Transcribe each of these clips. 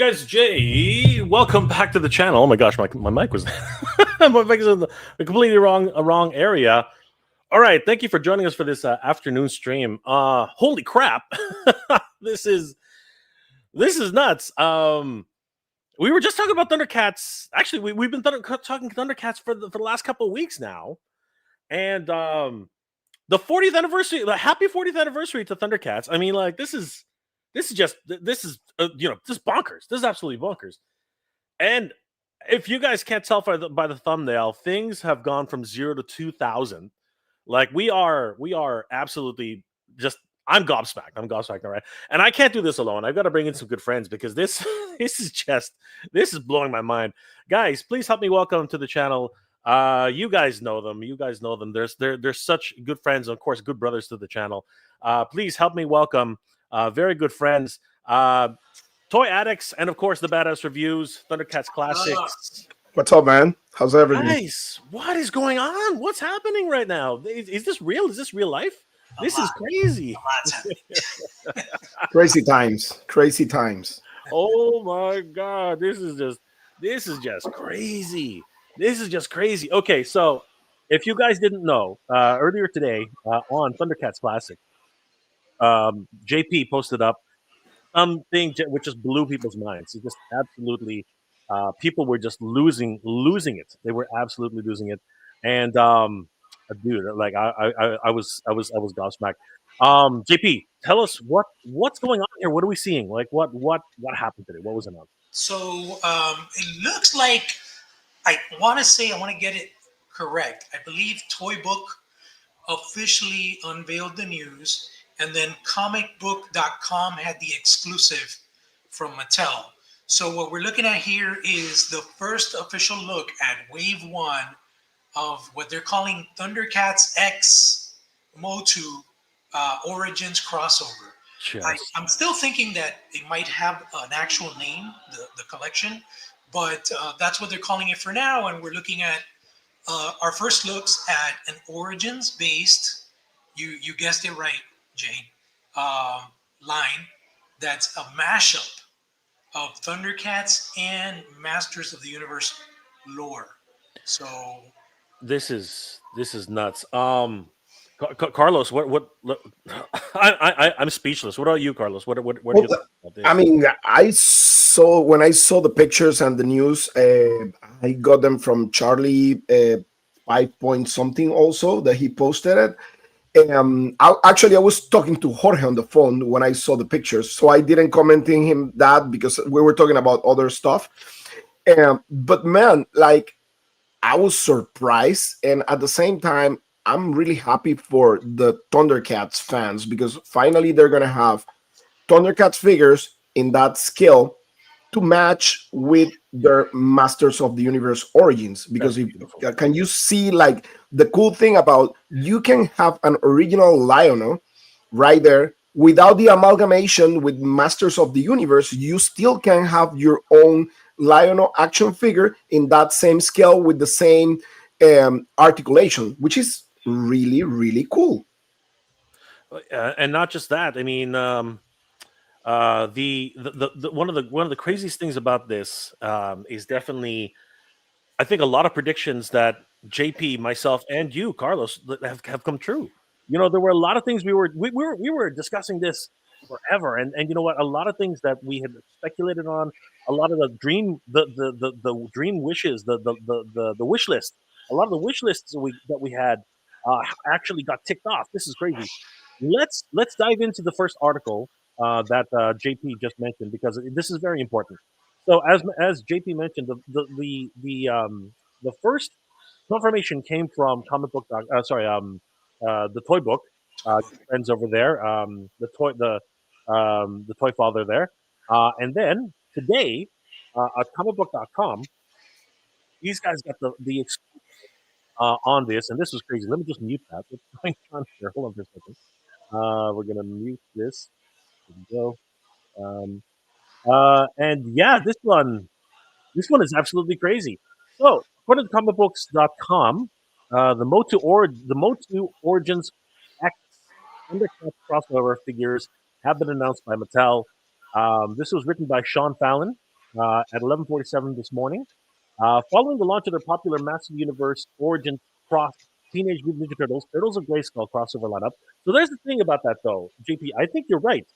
guys, Jay. Welcome back to the channel. Oh my gosh, my mic was my mic is in the completely wrong area. All right, thank you for joining us for this afternoon stream. Holy crap, this is nuts. We were just talking about Thundercats. Actually, we've been talking Thundercats for the last couple of weeks now, and the 40th anniversary, the happy 40th anniversary to Thundercats. I mean, like this is just this is bonkers. This is absolutely bonkers. And if you guys can't tell by the thumbnail, things have gone from 0 to 2,000. Like we are absolutely just. I'm gobsmacked. I'm gobsmacked, all right. And I can't do this alone. I've got to bring in some good friends because this this is blowing my mind. Guys, please help me welcome to the channel. You guys know them. They're such good friends, and of course, good brothers to the channel. Please help me welcome very good friends, Toy Addicts, and of course, the Badass Reviews, Thundercats Classics. What's up, man? How's everything? Nice. What is going on? What's happening right now? Is this real? Is this real life? This is crazy. Crazy times. Oh my God. This is just crazy. This is just crazy. Okay, so if you guys didn't know, earlier today on Thundercats Classic, JP posted up something which just blew people's minds. It just absolutely, people were just losing it. They were absolutely losing it. And dude, like I was gobsmacked. JP, tell us what's going on here. What are we seeing? Like what happened today? What was announced? So it looks like I want to get it correct. I believe Toy Book officially unveiled the news, and then comicbook.com had the exclusive from Mattel. So what we're looking at here is the first official look at Wave 1 of what they're calling Thundercats X MOTU Origins Crossover. I'm still thinking that it might have an actual name, the collection, but that's what they're calling it for now. And we're looking at our first looks at an Origins-based, you guessed it right, Jane, line that's a mashup of Thundercats and Masters of the Universe lore. So this is nuts. Carlos, what I'm speechless. What about you, Carlos? What do you think about this? I mean, when I saw the pictures and the news, I got them from Charlie 5 point something also that he posted it. I was talking to Jorge on the phone when I saw the pictures, so I didn't comment in him that because we were talking about other stuff. But man, like I was surprised, and at the same time, I'm really happy for the Thundercats fans because finally they're gonna have Thundercats figures in that scale to match with their Masters of the Universe Origins. Because can you see like the cool thing about you can have an original Lion right there without the amalgamation with Masters of the Universe. You still can have your own Lion action figure in that same scale with the same articulation, which is really, really cool. And not just that. I mean, the one of the craziest things about this is definitely, I think, a lot of predictions that JP, myself, and you, Carlos, have come true. You know, there were a lot of things we were discussing this forever, and you know what? A lot of things that we had speculated on, a lot of the dream wishes, the wish list, a lot of the wish lists that we had actually got ticked off. This is crazy. Let's dive into the first article that JP just mentioned because this is very important. So as JP mentioned, the first confirmation came from comic book. The Toy Book friends over there. The Toy Father there, and then today at comicbook.com, these guys got the exclusive on this, and this was crazy. Let me just mute that. What's going on here? Hold on for a second. We're gonna mute this. There we go. And yeah, this one is absolutely crazy. So, according to comicbooks.com, the MOTU Origins X Thundercats crossover figures have been announced by Mattel. This was written by Sean Fallon, at 11:47 this morning. Following the launch of their popular Massive Universe Origin Cross Teenage Mutant Ninja Turtles, Turtles of Grayskull crossover lineup. So there's the thing about that, though, JP. I think you're right.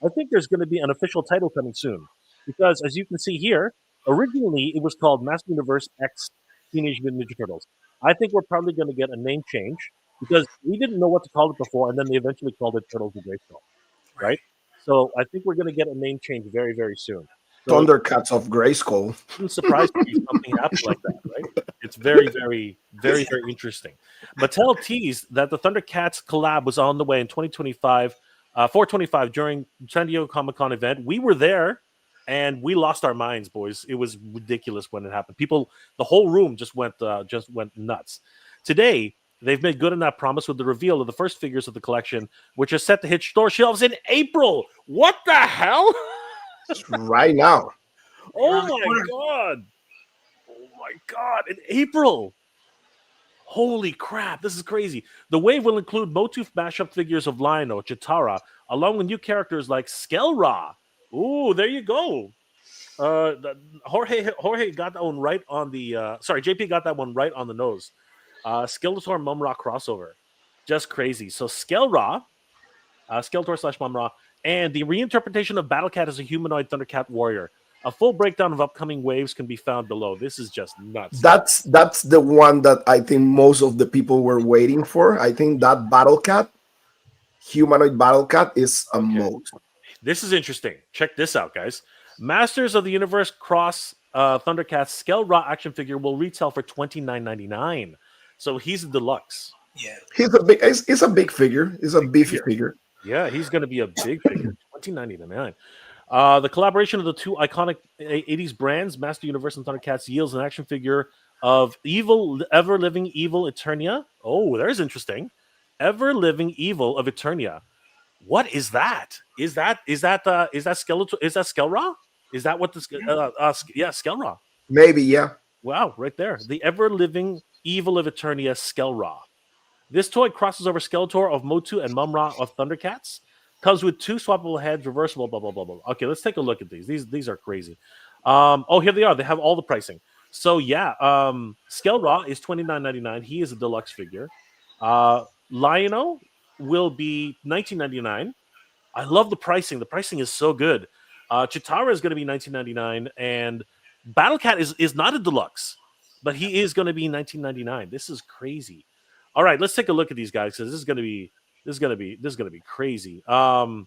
I think there's going to be an official title coming soon because, as you can see here, originally it was called Massive Universe X Teenage Mutant Ninja Turtles. I think we're probably going to get a name change because we didn't know what to call it before, and then they eventually called it Turtles of Grayskull, right? So I think we're going to get a name change very, very soon. So, Thundercats of Grayskull. wouldn't surprise me if something happened like that, right? It's very, very, very, very interesting. Mattel teased that the Thundercats collab was on the way in 2025, 425 during San Diego Comic-Con event. We were there, and we lost our minds, boys. It was ridiculous when it happened. People, the whole room just went nuts. Today, they've made good on that promise with the reveal of the first figures of the collection, which are set to hit store shelves in April. What the hell? Right now. Oh my god! Oh my god! In April! Holy crap! This is crazy. The wave will include MOTU mashup figures of Lion-O, Chitara, along with new characters like Skelra. Ooh, there you go. Jorge got that one right on the. Sorry, JP got that one right on the nose. Skeletor Mumra crossover, just crazy. So Skeletor / Mumra, and the reinterpretation of Battlecat as a humanoid Thundercat warrior. A full breakdown of upcoming waves can be found below. This is just nuts. That's the one that I think most of the people were waiting for. I think that Battlecat, humanoid Battlecat, is a mode. This is interesting. Check this out, guys. Masters of the Universe Cross Thundercats Skelra action figure will retail for $29.99. So he's a deluxe. Yeah. He's a big figure. He's a beefy figure. Yeah, he's going to be a big figure. $29.99. The collaboration of the two iconic 80s brands, Master Universe and Thundercats, yields an action figure of ever-living Evil Eternia. Oh, there's interesting. Ever-living Evil of Eternia. What is that? Is that Skeletor? Is that Skelra? Is that what Skelra? Maybe, yeah. Wow, right there. The ever-living Evil of Eternia, Skelra. This toy crosses over Skeletor of MOTU and Mumra of Thundercats. Comes with two swappable heads, reversible, blah, blah, blah, blah. Okay, let's take a look at these. These are crazy. Here they are. They have all the pricing. So, yeah, Skelra is $29.99. He is a deluxe figure. Lion-O will be $19.99. I love the pricing. The pricing is so good. Chitara is going to be $19.99. And Battlecat is not a deluxe, but he is going to be $19.99. This is crazy. All right, let's take a look at these guys because this is going to be crazy. So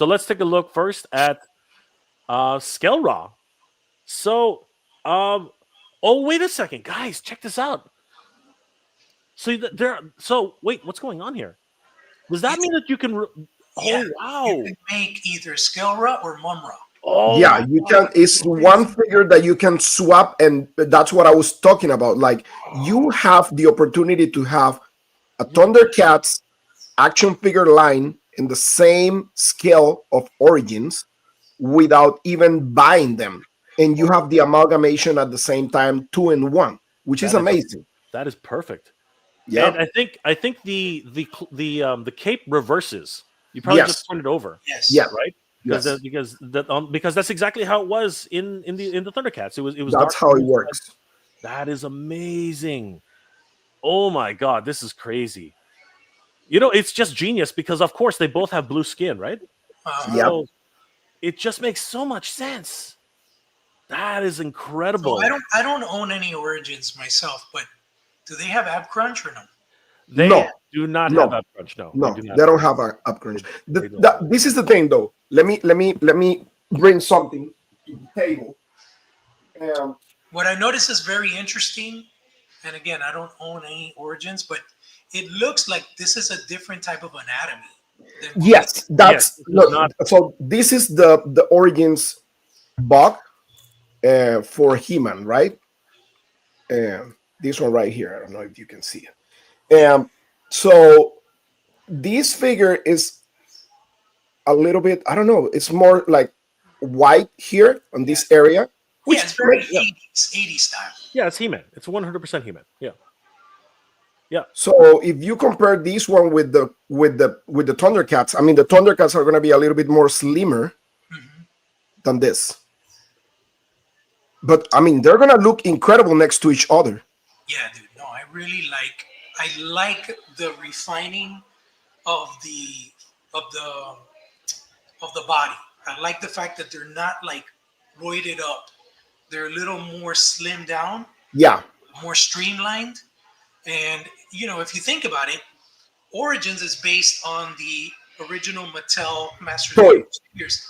let's take a look first at Skelra. So, wait a second, guys, check this out. So wait, what's going on here? Does that mean that you can? Wow! You can make either Skelra or Mumra. Oh, yeah, you can. It's one figure that you can swap, and that's what I was talking about. Like, you have the opportunity to have a Thundercats action figure line in the same scale of Origins without even buying them, and you have the amalgamation at the same time, 2 in 1, which is amazing. That is perfect. Yeah, and I think the cape reverses. You probably just turn it over. Yes. Yeah. Right. Because that's exactly how it was in the Thundercats. It was. That's how it works. That is amazing. Oh my god, this is crazy. You know, it's just genius because of course they both have blue skin, right? So it just makes so much sense. That is incredible. So I don't own any Origins myself, but do they have Ab Crunch or no? They do not have Ab Crunch. No, they don't have a Ab Crunch. This is the thing, though. Let me bring something to the table. What I noticed is very interesting, and again, I don't own any Origins, but it looks like this is a different type of anatomy. Yes, so this is the Origins bug for He-Man, right? This one right here. I don't know if you can see it. So this figure is a little bit, I don't know, it's more like white here on this area. Which it's very 80s style. Yeah, it's He-Man. It's 100% He-Man. Yeah. Yeah. So if you compare this one with the Thundercats, I mean the Thundercats are going to be a little bit more slimmer than this. But I mean, they're gonna look incredible next to each other. Yeah, dude. No, I like the refining of the of the body. I like the fact that they're not like roided up. They're a little more slimmed down, Yeah, more streamlined. And if you think about it, Origins is based on the original Mattel Masters of the toy. Universe figures.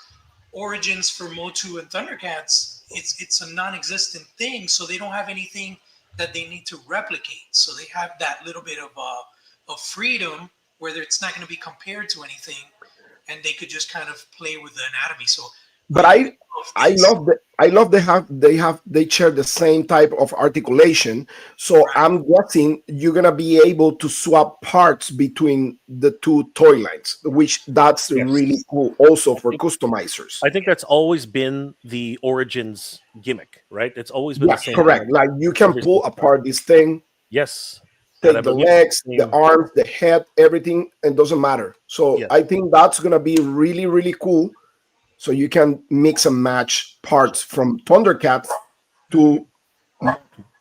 Origins for MOTU and Thundercats, it's a non-existent thing, so they don't have anything that they need to replicate. So they have that little bit of freedom where it's not going to be compared to anything, and they could just kind of play with the anatomy. So But I I love this. love that. I love they share the same type of articulation. So Right. I'm guessing you're gonna be able to swap parts between the two toy lines, which that's really Yes. cool also I for think customizers. I think that's always been the Origins gimmick, right? It's always been the Yeah, same correct. thing Like you can every pull single time. apart this thing, Yes. And I take the believe it's legs, the the same. arms, the head, everything, and doesn't matter. So Yes. I think that's gonna be really, really cool. So you can mix and match parts from Thundercats Mhm. to,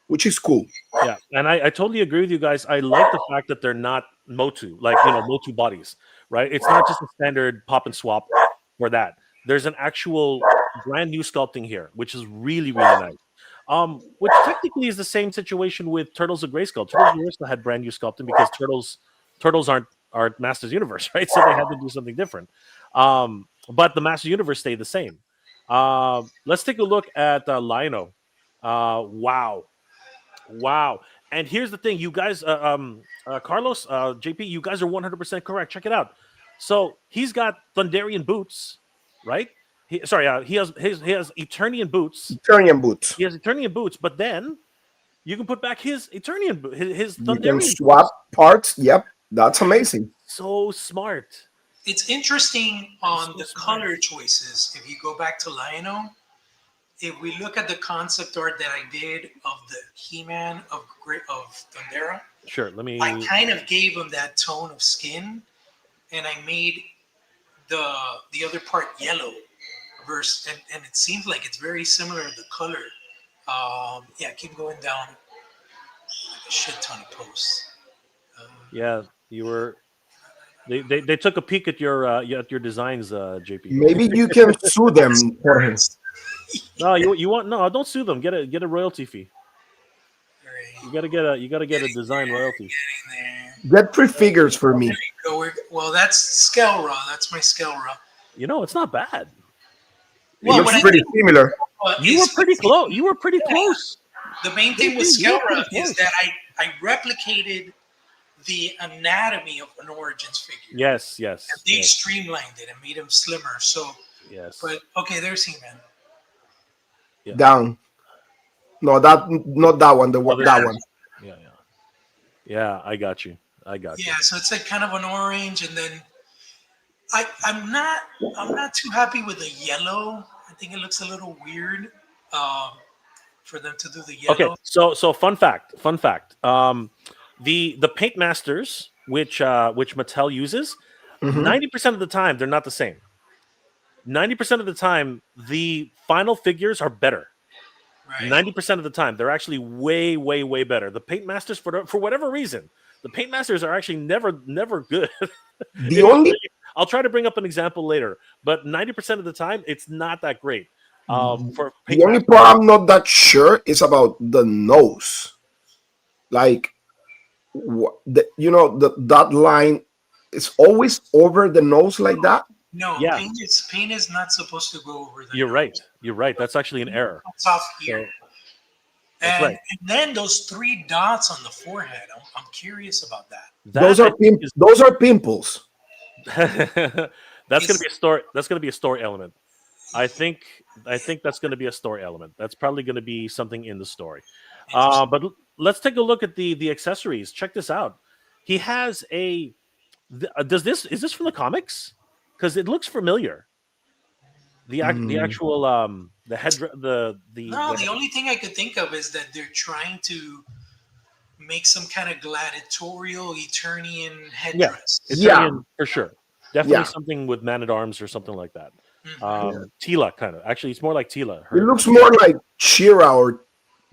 which is cool. Yeah, and I totally agree with you guys. I like the fact that they're not MOTU, like MOTU bodies, right? It's not just a standard pop and swap for that. There's an actual brand new sculpting here, which is really, really nice. Which technically is the same situation with Turtles of Grayskull. Turtles of Grayskull had brand new sculpting because turtles aren't Masters Universe, right? So they had to do something different. But the Masters Universe stayed the same. Let's take a look at Lino. Wow. Wow. And here's the thing, you guys, Carlos, JP, you guys are 100% correct. Check it out. So he's got Thunderian boots, right? He has Eternian boots. Eternian boots. He has Eternian boots, but then you can put back his Eternian his You can Thunderian swap boots. parts. Yep, that's amazing. So smart. It's interesting on So the smart. color choices. If you go back to Lionel, if we look at the concept art that I did of the He-Man of Thundera, Sure. Let I me. kind of gave him that tone of skin, and I made the other part yellow versus, and it seems like it's very similar to the color. Yeah, keep going down like a shit ton of posts. Uh, Yeah, you were. They took a peek at your designs, JP. Maybe you can sue them for him. No, you want no. Don't sue them. Get a royalty fee. Right. You gotta get a Getting design there, royalty. getting there. Get three figures for me. Well, that's Skelra. That's my Skelra. It's not bad. It Well, looks what I pretty think similar. You were pretty close. You were pretty close. the main thing with You were Skelra pretty is close. that I replicated the anatomy of an Origins figure. Yes, And yes, they yes, streamlined it and made him slimmer. So, yes. but okay, there's He-Man. Yeah. Down. No, not that one. That one. Yeah, yeah, yeah. I got you. I got you. Yeah, so it's like kind of an orange, and then I'm not too happy with the yellow. I think it looks a little weird um, for them to do the Okay, yellow. so fun fact. The paint masters which Mattel uses, Mhm. 90% of the time they're not the same. 90% of the time the final figures are better. Right. 90% of the time they're actually way, way, way better. The paint masters, for whatever reason, the paint masters are actually never good. The only I'll try to bring up an example later, but 90% of the time it's not that great. For paint the only masters. part I'm not that sure is about the nose. Like, that line is always over the nose like that. No, Yeah. paint is not supposed to go over the You're nose. right. You're right. That's actually an error. It's off here. So that's and, right. and then those 3 dots on the forehead. I'm curious about that. Those That are those are pimples. that's gonna be a story. That's gonna be a story element. I think that's gonna be a story element. That's probably gonna be something in the story. Interesting. But let's take a look at the accessories. Check this out. He has a. Is this from the comics? Because it looks familiar. The actual the head No, the only thing I could think of is that they're trying to make some kind of gladiatorial Eternian headdress. It's Yeah. for sure. Definitely Yeah. something with Man at Arms or something like that. Yeah. Tila kind of. Actually, it's more like Tila. It Her, looks more like Shira or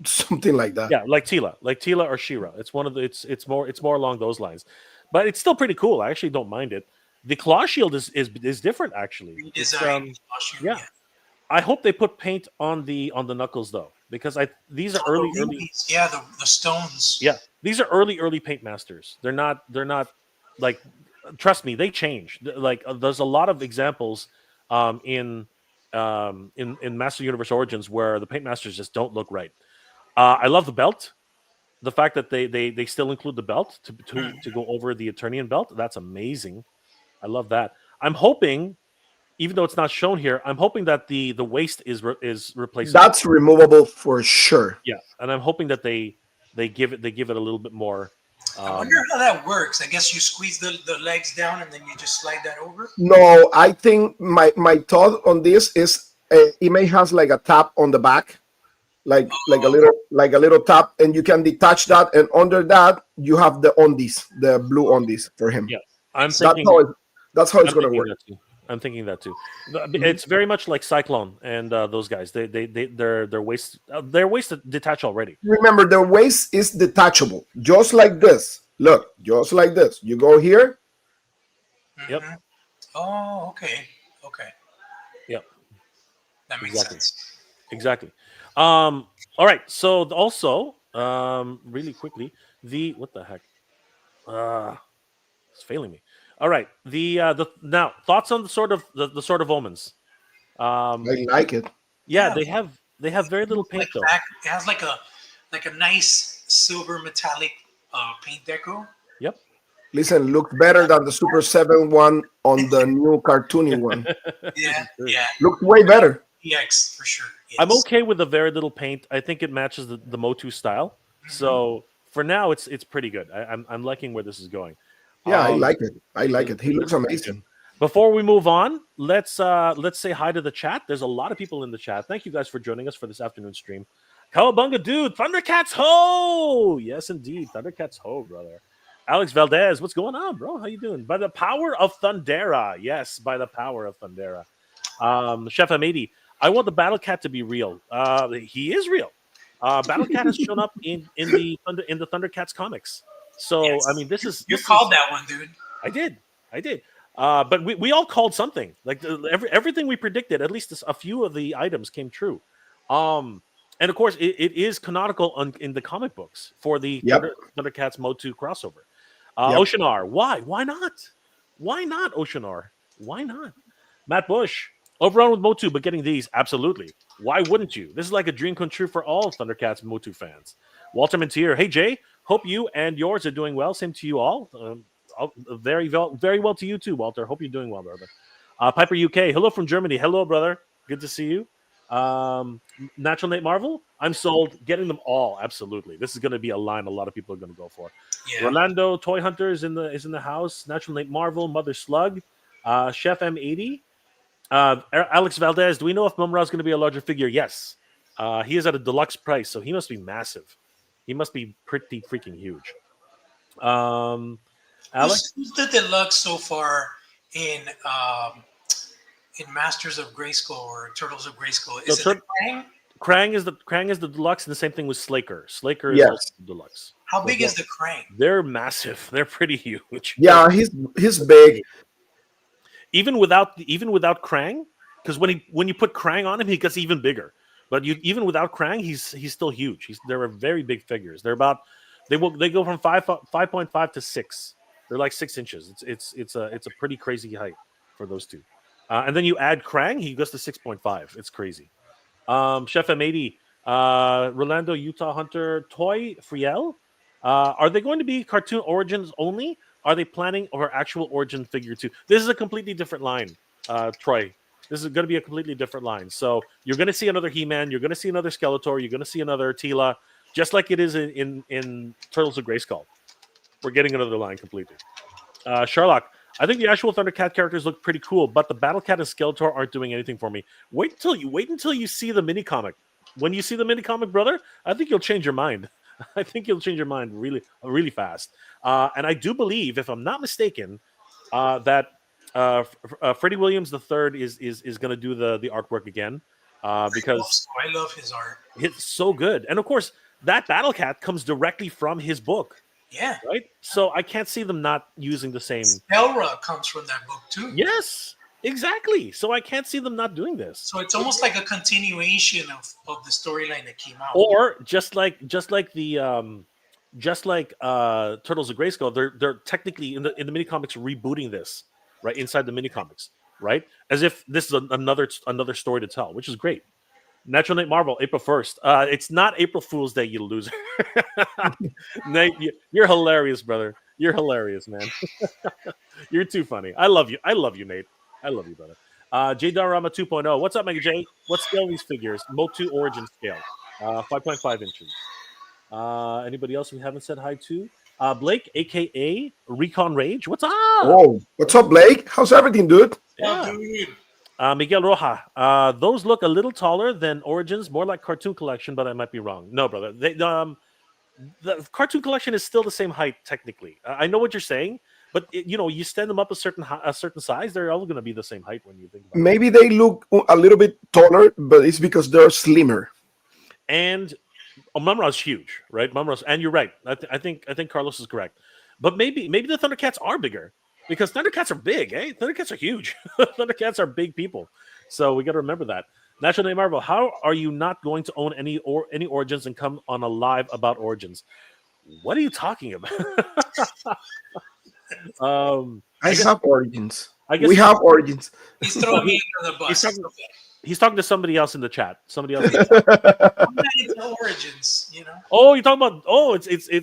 something like that. yeah, like Tila or Shira. It's one of the. It's more along those lines, but it's still pretty cool. I actually don't mind it. The claw shield is different actually. It's Redesign costume. yeah. Yeah. I hope they put paint on the knuckles though, because these are Oh, the early. rubies. Yeah, the stones. Yeah, these are early paint masters. They're not like, trust me, they change. Like there's a lot of examples in in Master Universe Origins where the paint masters just don't look right. I love the belt. The fact that they still include the belt to go over the Eternian belt. That's amazing. I love that. I'm hoping, even though it's not shown here, I'm hoping that the waist is replaceable. That's removable for sure. Yeah, and I'm hoping that they give it a little bit more. I wonder how that works. I guess you squeeze the legs down and then you just slide that over. No, I think my thought on this is it may has like a tap on the back, like a little tap, and you can detach that, and under that you have the undies, the blue undies for him. Yeah, I'm That's thinking. how it, that's how it's I'm gonna thinking work. that too. I'm thinking that too. It's very much like Cyclone and those guys. Their waist detach already. Remember, the waist is detachable, just like this. Look, just like this. You go here. Yep. Mhm. Oh, okay. Okay. Yep. That makes Exactly. sense. Exactly. All right. So also, really quickly, what the heck? It's failing me. All right. The now thoughts on the sort of omens. I like it. Yeah, Yeah, they have very little paint like though. it has like a nice silver metallic paint deco. Yep. Listen, looks better than the Super 7 one on the new cartoony one. Yeah, Sure. yeah. Looks way better. EX for sure. I'm Yes. okay with the very little paint. I think it matches the MOTU style. So for now, it's pretty good. I'm liking where this is going. Yeah, I Um, like it. I like it. He looks looks pretty good. amazing. Before we move on, let's say hi to the chat. There's a lot of people in the chat. Thank you guys for joining us for this afternoon stream. Cowabunga dude, Thundercats ho! Yes, indeed, Thundercats ho, brother. Alex Valdez, what's going on, bro? How you doing? By the power of Thundera, yes, by the power of Thundera. Chef Amady, I want the Battle Cat to be real. He is real. Battle Cat has shown up in the Thundercats comics. So Yes. I mean, this is You called that one, dude. I did. But we all called something. Like everything we predicted, at least a few of the items came true. And of course, it is canonical in the comic books for the Yep. Thundercats MOTU crossover. Yep. Oceanar, why? Why not? Why not, Oceanar? Why not? Matt Bush, overrun with MOTU, but getting these, absolutely. Why wouldn't you? This is like a dream come true for all Thundercats MOTU fans. Walter Mintier, hey Jay, hope you and yours are doing well. Same to you all. Very well to you too, Walter. Hope you're doing well, brother. Piper UK, hello from Germany. Hello, brother. Good to see you. Natural Nate Marvel, I'm sold. Getting them all, absolutely. This is going to be a line a lot of people are going to go for. Yeah. Rolando Toy Hunter is in the house. Natural Nate Marvel, Mother Slug, Chef M80, Alex Valdez. Do we know if Mumra is going to be a larger figure? Yes. He is at a deluxe price, so he must be massive. He must be pretty freaking huge. Alex, Who's the deluxe so far in Masters of Grayskull or Turtles of Grayskull? Is So it the Krang? Krang is the deluxe, and the same thing with Slaker. Slaker is Yes. also the deluxe. How big is the Krang? They're massive. They're pretty huge. Yeah, he's big. Even without Krang, because when you put Krang on him, he gets even bigger. But even without Krang, he's still huge. They're very big figures. They're about they go from 5.5 to 6. They're like 6 inches. It's a pretty crazy height for those two. And then you add Krang, he goes to 6.5. It's crazy. Chef M80, Rolando, Utah Hunter, Toy Friel. Are they going to be cartoon origins only? Are they planning or actual origin figure too? This is a completely different line, Troy. This is going to be a completely different line. So you're going to see another He-Man. You're going to see another Skeletor. You're going to see another Tila, just like it is in Turtles of Grayskull. We're getting another line completely. Sherlock, I think the actual Thundercat characters look pretty cool, but the Battle Cat and Skeletor aren't doing anything for me. Wait until you see the mini comic. When you see the mini comic, brother, I think you'll change your mind. I think you'll change your mind really, really fast. And I do believe, if I'm not mistaken, that Freddie Williams the third is going to do the artwork again because I love his art. it's so good, and of course that Battle Cat comes directly from his book, Yeah. right? So I can't see them not using the same. Elra comes from that book too. Yes, exactly. So I can't see them not doing this. So it's almost like a continuation of the storyline that came out. Or just like the Turtles of Grayskull, they're technically in the mini comics rebooting this right inside the mini comics, right? As if this is another story to tell, which is great. Natural Nate Marvel, April 1st. It's not April Fool's Day, you loser. Nate, you're hilarious, brother. You're hilarious, man. You're too funny. I love you. I love you, Nate. I love you, brother. J Darama 2.0. What's up, Mega J? What scale are these figures? MOTU Origin scale. 5.5 inches. Anybody else we haven't said hi to? Blake, aka Recon Rage. What's up? Whoa, what's up, Blake? How's everything, dude? Yeah. Oh, dude. Miguel Roja. Those look a little taller than Origins, more like Cartoon Collection, but I might be wrong. No, brother. The Cartoon Collection is still the same height technically. I know what you're saying, but you stand them up a certain size, they're all going to be the same height when you think about it. Maybe they look a little bit taller, but it's because they're slimmer. And Mumra's huge, right? Mumra's, and you're right. I think Carlos is correct. But maybe the Thundercats are bigger because Thundercats are big, eh? Thundercats are huge. Thundercats are big people, so we got to remember that. National Name Marvel, how are you not going to own any Origins and come on a live about Origins? What are you talking about? I have Origins. I guess we have Origins. He's throwing me under the bus. He's talking to somebody else in the chat. I'm not into Origins, Oh, you're talking about? Oh, it's JP.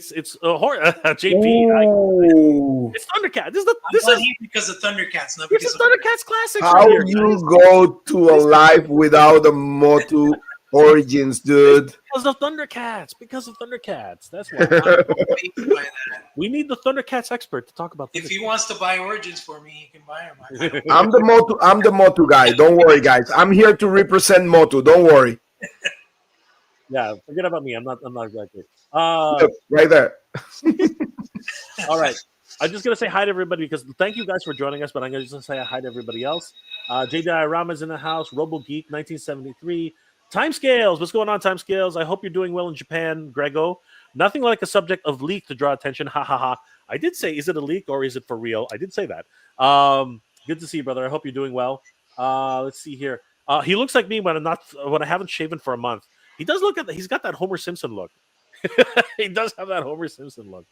It's Thundercat. This is because of Thundercats, not this because is of Thundercats classics. How right here, you guys. go to a live without a MOTU Origins, dude? Because of Thundercats. Because of Thundercats. That's why. We need the Thundercats expert to talk about. If he wants to buy Origins for me, he can buy them. I'm the MOTU guy. Don't worry, guys. I'm here to represent MOTU. Don't worry. Yeah, forget about me. I'm not exactly. Look, right there. All right. I'm just gonna say hi to everybody because thank you guys for joining us, but I'm gonna just say hi to everybody else. JDI Rama's in the house. Robo Geek 1973. Timescales. What's going on, Timescales? I hope you're doing well in Japan, Grego. Nothing like a subject of leak to draw attention. Ha ha ha. I did say, is it a leak or is it for real? I did say that. Good to see you, brother. I hope you're doing well. Let's see here. He looks like me when I haven't shaven for a month. He does look he's got that Homer Simpson look. He does have that Homer Simpson look.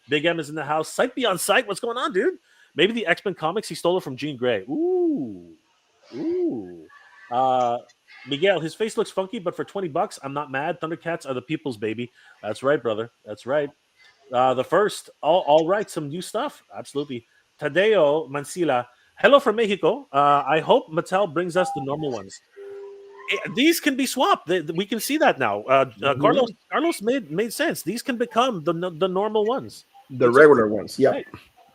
Big M is in the house. Sight Beyond Sight. What's going on, dude? Maybe the X-Men comics, he stole it from Jean Grey. Ooh. Miguel, his face looks funky, but for $20, I'm not mad. Thundercats are the people's baby. That's right, brother. That's right. The first, all right, some new stuff. Absolutely. Tadeo Mancila, hello from Mexico. I hope Mattel brings us the normal ones. These can be swapped. We can see that now. Carlos made sense. These can become the normal ones. The regular ones, yeah.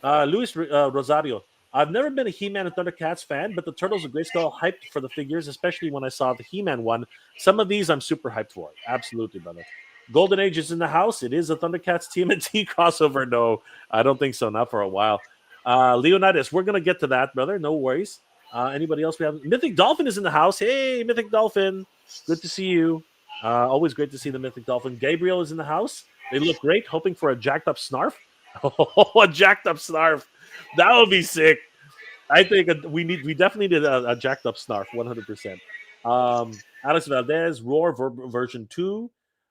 Right. Luis Rosario, I've never been a He-Man and Thundercats fan, but the Turtles of Grayskull hyped for the figures, especially when I saw the He-Man one. Some of these I'm super hyped for. Absolutely, brother. Golden Age is in the house. It is a Thundercats TMNT crossover. No, I don't think so. Not for a while. Leonidas, we're going to get to that, brother. No worries. Anybody else we have? Mythic Dolphin is in the house. Hey, Mythic Dolphin. Good to see you. Always great to see the Mythic Dolphin. Gabriel is in the house. They look great. Hoping for a jacked up Snarf. Oh, a jacked up Snarf. That would be sick. I think we definitely need a jacked up Snarf, 100%. Alex Valdez, Roar version 2.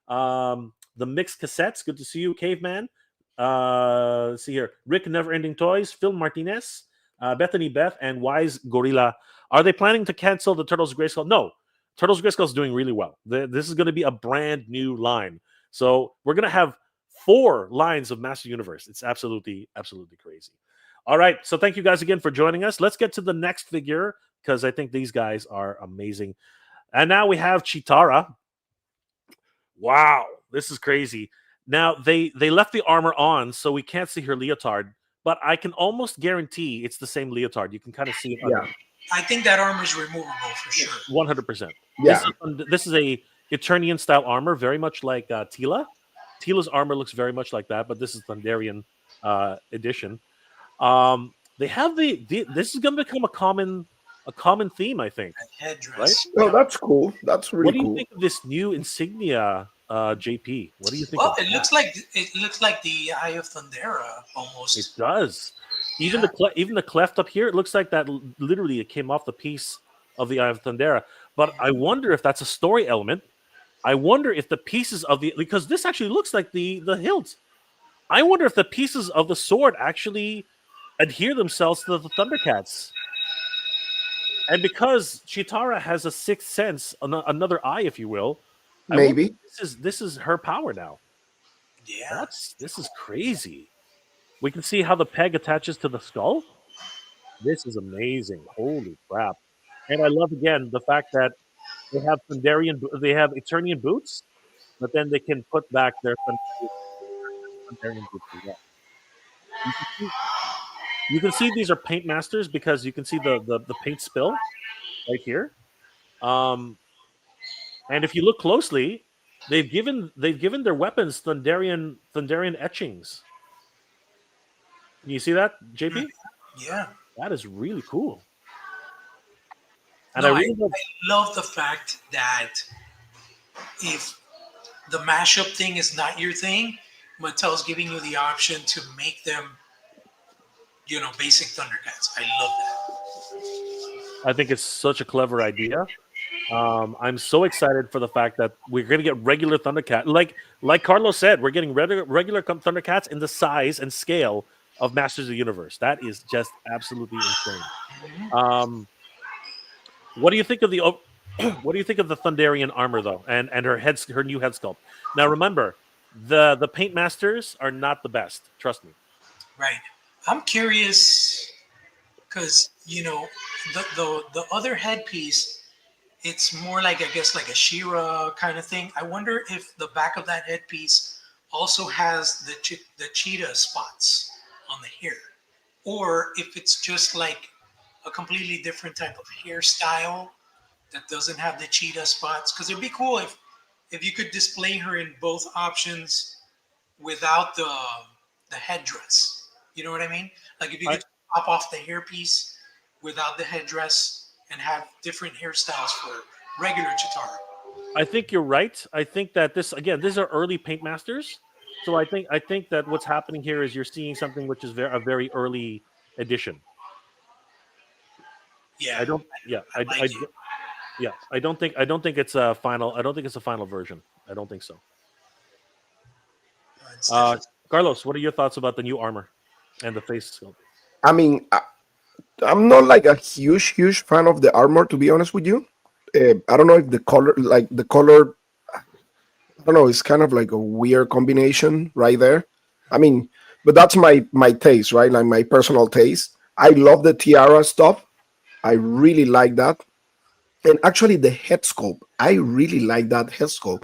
The mixed cassettes. Good to see you, Caveman. Let's see here. Rick Neverending Toys, Phil Martinez, Bethany Beth, and Wise Gorilla. Are they planning to cancel the Turtles of Grayskull? No. Turtles of Grayskull is doing really well. This is going to be a brand new line. So we're going to have 4 lines of Master Universe. It's absolutely crazy. All right. So thank you guys again for joining us. Let's get to the next figure because I think these guys are amazing. And now we have Chitara. Wow. This is crazy. Now, they left the armor on, so we can't see her leotard, but I can almost guarantee it's the same leotard. You can kind of see it. Yeah. I think that armor is removable for sure. 100%. Yeah. This is a Eternian style armor, very much like Tila. Tila's armor looks very much like that, but this is Thunderian edition. They have the this is going to become a common theme, I think. Right? Headdress. Oh, Yep. that's cool. That's What really do you cool. think of this new insignia, JP? What do you think Well, of that? it looks like the Eye of Thundera It almost. does. Even Yeah. even the cleft up here, it looks like that literally it came off the piece of the Eye of Thundera. But I wonder if that's a story element. I wonder if the pieces of the because this actually looks like the hilt. I wonder if the pieces of the sword actually adhere themselves to the Thundercats. And because Chitara has a sixth sense, another eye, if you will, I wonder Maybe. if this is her power now. Yeah. This is crazy. We can see how the peg attaches to the skull. This is amazing. Holy crap! And I love again the fact that they have Eternian boots, but then they can put back their Thunderian boots as well. You can see, you can see these are paint masters because you can see the paint spill right here. Um, and if you look closely, they've given their weapons Thunderian etchings. Can you see that, Mm, JP? yeah. That is really cool. And No, I I really love. love the fact that if the mashup thing is not your thing, Mattel's giving you the option to make them, basic Thundercats. I love I think it's such a clever idea. I'm so excited for the fact that we're going to get regular Thundercat. Like Carlos said, we're getting regular Thundercats in the size and scale of Masters of the Universe. That is just absolutely insane. that. Um, what do you think of the what do you think of the Thunderian armor though, and her new head sculpt? Now remember, the paint masters are not the best. Trust me. Right. I'm curious because the other headpiece, it's more like, I guess, like a Shira kind of thing. I wonder if the back of that headpiece also has the cheetah spots on the hair, or if it's just like a completely different type of hairstyle that doesn't have the cheetah spots. Because it'd be cool if you could display her in both options without the headdress. You know what I mean? Like if you I could pop off the hairpiece without the headdress and have different hairstyles for regular Chitara. I think you're right. I think that this again, these are early paint masters. So I think that what's happening here is you're seeing something which is a very early edition. Yeah, I don't. Yeah, I like it. yeah. I don't think it's a final. I don't think it's a final version. I don't think so. It's Uh, definitely Carlos, what are your thoughts about the new armor and the face sculpt? I mean, I'm not like a huge fan of the armor, to be honest with you. I don't know if the color, I don't know, it's kind of like a weird combination right there. I mean, but that's my taste, right? Like my personal taste. I love the tiara stuff. I really like that. And actually, the head sculpt, I really like that head sculpt.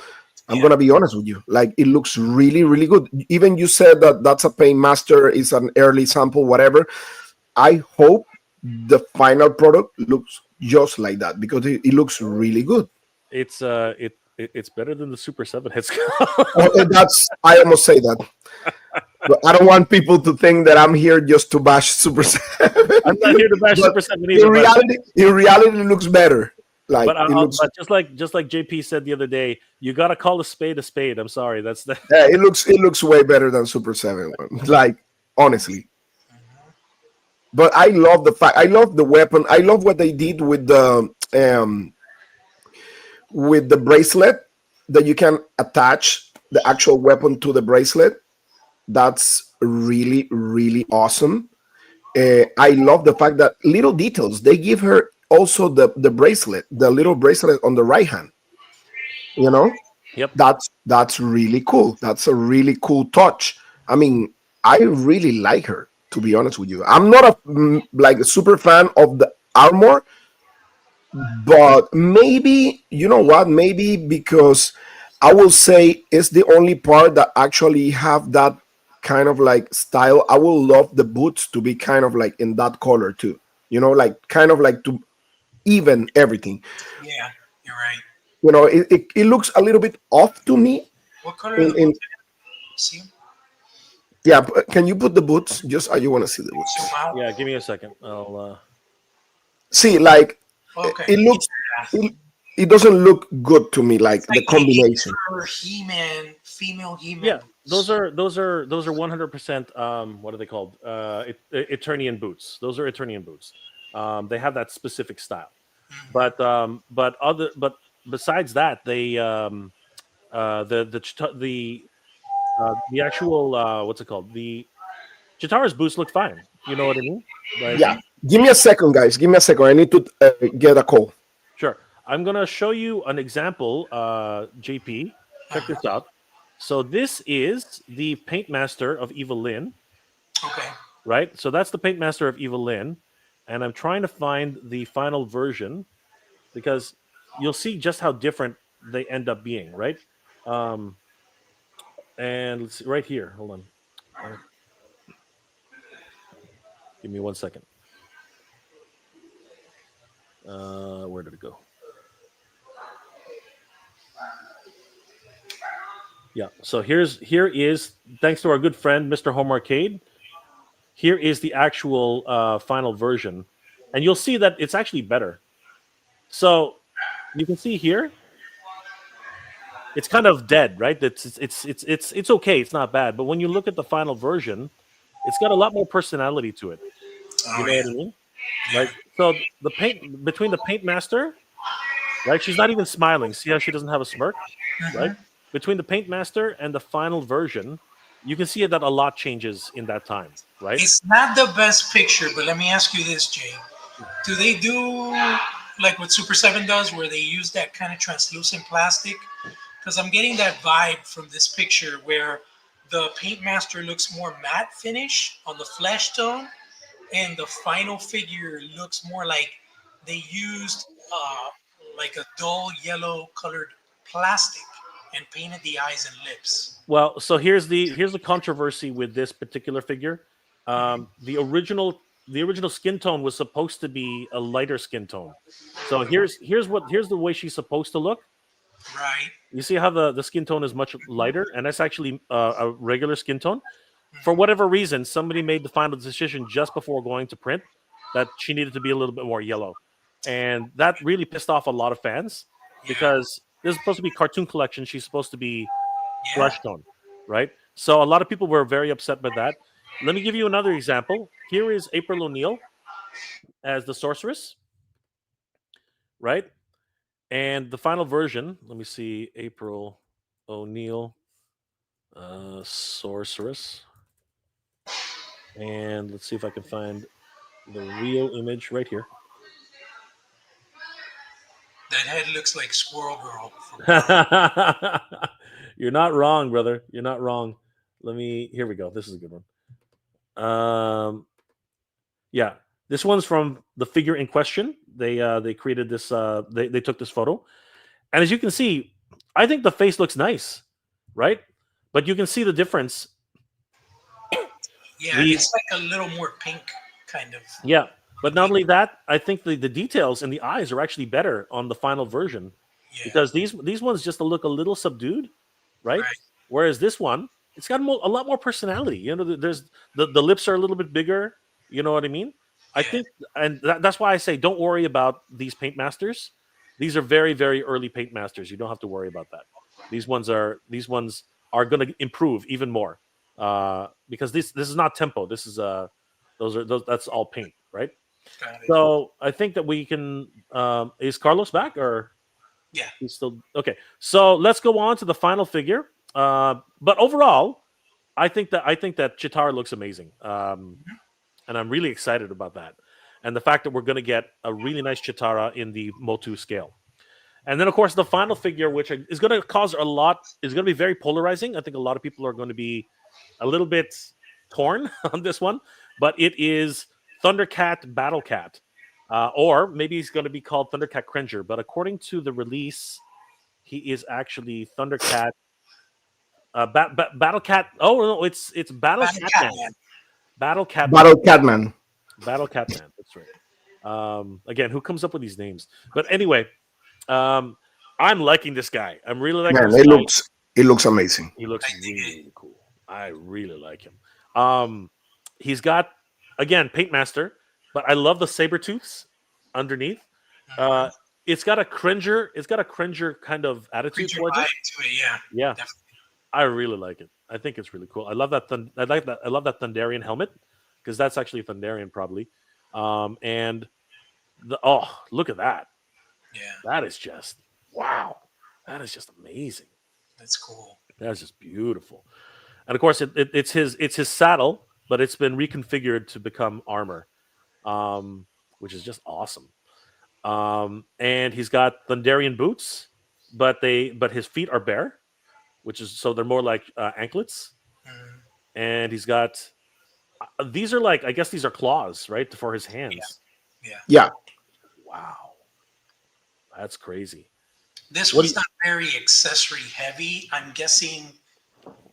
I'm yeah. gonna be honest with you. Like it looks really good. Even you said that that's a paint master, is an early sample, whatever. I hope the final product looks just like that because it looks really good. It's better than the Super Seven head sculpt. Oh, and that's I almost say that, but I don't want people to think that I'm here just to bash Super 7. I'm not here to bash But Super Seven either, in reality, it looks better. Like it looks, but just like JP said the other day, you got to call a spade a spade. I'm sorry, that's the. yeah, it looks way better than Super 7 one. Like honestly, but I love the fact. I love the weapon. I love what they did with the bracelet, that you can attach the actual weapon to the bracelet. That's really awesome. I love the fact that little details they give her, also the bracelet, the little bracelet on the right hand. You know, Yep. that's really cool. That's a really cool touch. I mean, I really like her, to be honest with you. I'm not like a super fan of the armor, but maybe, you know what, maybe because I will say it's the only part that actually have that kind of like style. I will love the boots to be kind of like in that color too, like kind of like to even everything. Yeah, you're right. It looks a little bit off to me What color are in, the in boots? See 'em? Yeah, can you put the boots? Just you want to see the Zoom boots. out. Yeah, give me a second. I'll. See, like Okay. it looks. Yeah. It doesn't look good to me. Like It's the like the combination. He-Man, female Yeah, He-Man those boots. are those are those are 100%. What are they called? Eternian boots. Those are Eternian boots. They have that specific style. Mhm. But besides that, they the actual what's it called? The Chitara's boots look fine. You know what I mean? Like, Yeah. Give me a second, guys. Give me a second. I need to get a call. sure. I'm gonna show you an example. JP, check Uh-huh. this out. So this is the Paint Master of Evil Lyn, Okay. right? So that's the Paint Master of Evil Lyn, and I'm trying to find the final version because you'll see just how different they end up being, right? Um, and let's see, right here. Hold on. Uh, Give me 1 second. Where did it go? Yeah. So here is thanks to our good friend Mr. Home Arcade. Here is the actual final version, and you'll see that it's actually better. So you can see here, it's kind of dead, right? It's okay. It's not bad, but when you look at the final version, it's got a lot more personality to it. You Oh know yeah. what I mean? Yeah. Like, so the paint between the paint master, right? She's not even smiling. See how she doesn't have a smirk, right? Mhm. Between the paint master and the final version, you can see that a lot changes in that time, right? It's not the best picture, but let me ask you this, Jay. Do they do like what Super 7 does where they use that kind of translucent plastic? Because I'm getting that vibe from this picture where the paint master looks more matte finish on the flesh tone, and the final figure looks more like they used like a dull yellow colored plastic and painted the eyes and lips. Well, so here's the controversy with this particular figure. The original skin tone was supposed to be a lighter skin tone. So here's the way she's supposed to look. Right. You see how the skin tone is much lighter, and that's actually a regular skin tone. For Mhm. whatever reason, somebody made the final decision just before going to print that she needed to be a little bit more yellow, and that really pissed off a lot of fans Yeah. because this is supposed to be cartoon collection. She's supposed to be Yeah. flesh tone, right? So a lot of people were very upset by that. Let me give you another example. Here is April O'Neil as the sorceress, right? And the final version. Let me see, April O'Neil, sorceress, and let's see if I can find the real image right here. That head looks like Squirrel Girl from Power. You're not wrong, brother. You're not wrong. Let me. Here we go. This is a good one. Yeah, this one's from the figure in question. They created this. They took this photo, and as you can see, I think the face looks nice, right? But you can see the difference. Yeah, The it's like a little more pink, kind of. Yeah, but On not the, only that, I think the details and the eyes are actually better on the final version yeah, because these ones just look a little subdued, right? right. Whereas this one, it's got a lot more personality. You know, there's the lips are a little bit bigger. You know what I mean? I Yeah, think, and that's why I say don't worry about these paint masters. These are very early paint masters. You don't have to worry about that. These ones are going to improve even more because this is not tempo. This is those that's all paint, right? got it. So I think that we can. Is Carlos back or Yeah, he's still okay? So let's go on to the final figure. But overall, I think that Chitara looks amazing, and I'm really excited about that. And the fact that we're going to get a really nice Chitara in the MOTU scale. And then, of course, the final figure, which is going to cause a lot, is going to be very polarizing. I think a lot of people are going to be a little bit torn on this one, but it is Thundercat Battlecat, or maybe he's going to be called Thundercat Cringer. But according to the release, he is actually Thundercat Battlecat. Oh no, it's Battle Battle Catman. Catman. Battle Catman. Battle Catman. Battle Catman. That's right. Again, who comes up with these names? But anyway, um, I'm liking this guy. I'm really liking Man, this guy. it looks amazing. He looks I dig really, it. really cool. I really like him. Um, he's got again Paint Master, but I love the saber tooths underneath. Mhm. Uh, it's got a cringer. It's got a cringer kind of attitude Creature towards it. vibe to it, yeah, Yeah, definitely. I really like it. I think it's really cool. I love that. I like that. I love that Thunderian helmet because that's actually Thunderian probably. And look at that. Yeah, That is just wow. That is just amazing. that's cool. That's just beautiful. And of course, it's his saddle, but it's been reconfigured to become armor, um, which is just awesome. And he's got Thunderian boots, but his feet are bare, which is so they're more like anklets. Mhm. And he's got these are like I guess these are claws, right, for his Yeah, hands. yeah. Yeah. Wow, that's crazy. This What do was you? not very accessory heavy. I'm guessing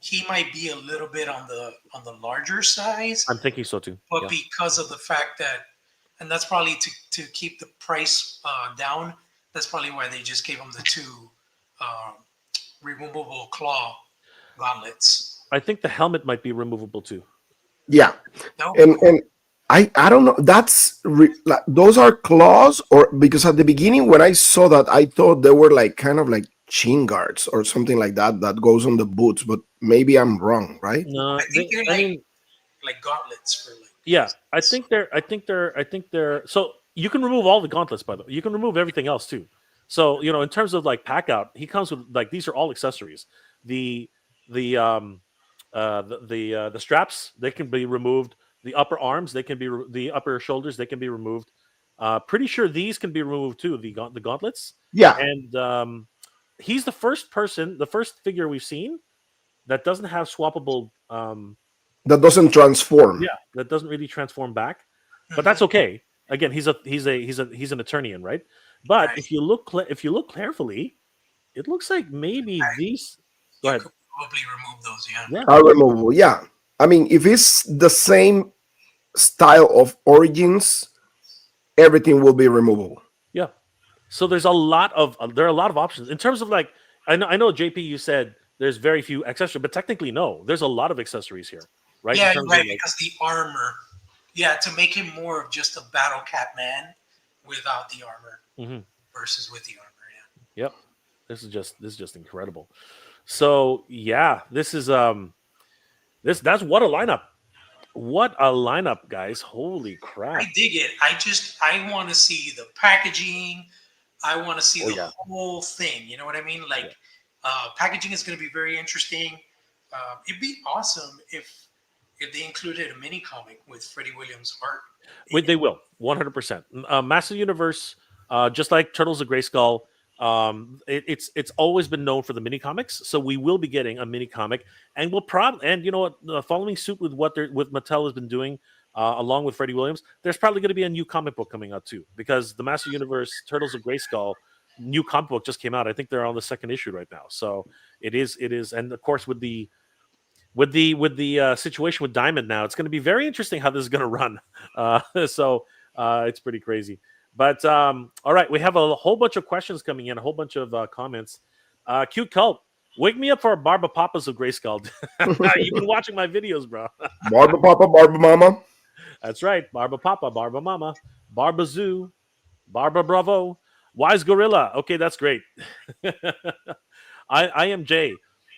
he might be a little bit on the larger size, I'm thinking so too. but Yeah. because of the fact that, and that's probably to keep the price down. That's probably why they just gave him the two uh, removable claw gauntlets. I think the helmet might be removable too. Yeah. That would be and cool. and I don't know. Like, those are claws, or because at the beginning when I saw that, I thought they were like kind of like chin guards or something like that that goes on the boots, but maybe I'm wrong, right? No, I think they're I mean, like gauntlets for like. yeah, I think they're. So you can remove all the gauntlets, by the way. You can remove everything else too. So in terms of like pack out, he comes with like these are all accessories. The the the straps they can be removed. The upper arms they can be the upper shoulders they can be removed. Pretty sure these can be removed too. The gauntlets Yeah, and he's the first person, the first figure we've seen that doesn't have swappable that doesn't transform. yeah, that doesn't really transform back, but Mhm. that's okay. Again, he's an Eternian, right? But Right. if you look carefully, it looks like maybe these. Go You ahead. could probably remove those, yeah. Yeah, Are removable. Yeah, I mean, if it's the same style of origins, everything will be removable. yeah. So there are a lot of options in terms of like I know JP you said there's very few accessories, but technically no, there's a lot of accessories here, right? In Yeah, you're terms of right, like because the armor, yeah, to make him more of just a battle cat man without the armor mhm, versus with the armor, yep, this is just incredible. So yeah, that's what a lineup. What a lineup, guys! Holy yeah. I crap! dig it. I want to see the packaging. I want to see Oh the yeah, whole thing. You know what I mean? yeah. Like, packaging is going to be very interesting. It'd be awesome if they included a mini comic with Freddie Williams art in Wait, it. they will 100%. Master Universe, just like Turtles of Grayskull, it's always been known for the mini comics. So we will be getting a mini comic, and we'll probably and you know what, following suit with what Mattel has been doing, along with Freddie Williams, there's probably going to be a new comic book coming out too, because the Master Universe Turtles of Grayskull new comic book just came out. I think they're on the second issue right now. So it is, and of course with the situation with Diamond now, it's going to be very interesting how this is going to run. So it's pretty crazy. But all right, we have a whole bunch of questions coming in, a whole bunch of comments. Cute Cult, wake me up for Barba Papas of Grayskull. You've been watching my videos, bro. Barba Papa, Barba Mama. That's right, Barba Papa, Barba Mama, Barba Zoo, Barba Bravo, Wise Gorilla. Okay, that's great. I am Jay.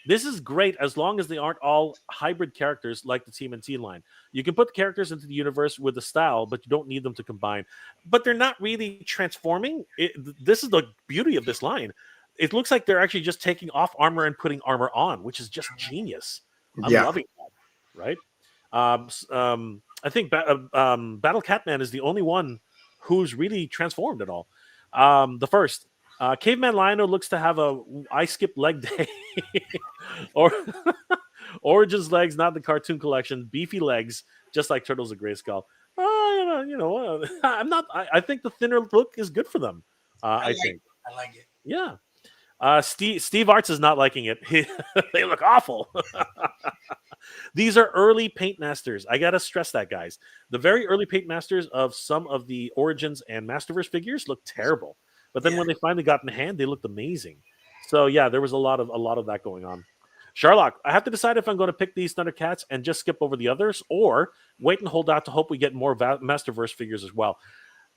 This is great as long as they aren't all hybrid characters like the TMNT line. You can put characters into the universe with the style, but you don't need them to combine. But they're not really transforming. This is the beauty of this line. It looks like they're actually just taking off armor and putting armor on, which is just genius. I'm Yeah, loving that. Right? I think Battle Catman is the only one who's really transformed at all. The first. Caveman Lionel looks to have a I skip leg day, or Origins legs, not the cartoon collection. Beefy legs, just like Turtles of Grayskull. I'm not. I think the thinner look is good for them. I I like think, I like it. yeah. Steve Arts is not liking it. They look awful. These are early paint masters. I gotta stress that, guys. The very early paint masters of some of the Origins and Masterverse figures look terrible, but then Yeah. when they finally got in hand, they looked amazing. So yeah, there was a lot of that going on. Sherlock, I have to decide if I'm going to pick these Thundercats and just skip over the others, or wait and hold out to hope we get more Masterverse figures as well.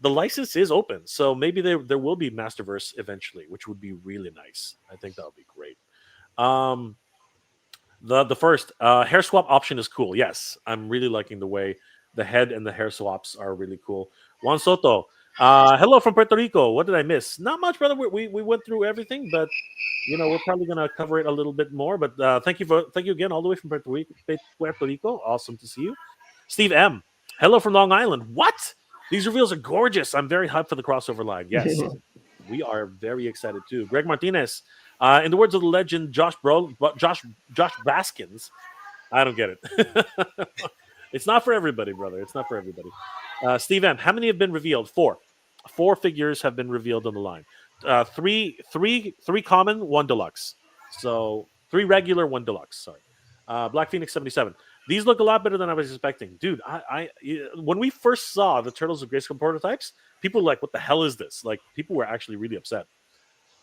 The license is open, so maybe there will be Masterverse eventually, which would be really nice. I think that would be great. The first hair swap option is cool. Yes, I'm really liking the way the head and the hair swaps are really cool. Juan Soto, hello from Puerto Rico. What did I miss? Not much, brother. We went through everything, but we're probably gonna cover it a little bit more. But thank you again, all the way from Puerto Rico. Awesome to see you, Steve M. Hello from Long Island. What? These reveals are gorgeous. I'm very hyped for the crossover line. Yes, we are very excited too. Greg Martinez. In the words of the legend, Josh Baskins, I don't get it. It's not for everybody, brother. It's not for everybody. Steve M, how many have been revealed? 4. 4 figures have been revealed on the line. Three common, 1 deluxe. So 3 regular, 1 deluxe. Sorry. Black Phoenix 77. These look a lot better than I was expecting, dude. When we first saw the Turtles of Grayskull prototypes, people were like, "What the hell is this?" Like, people were actually really upset.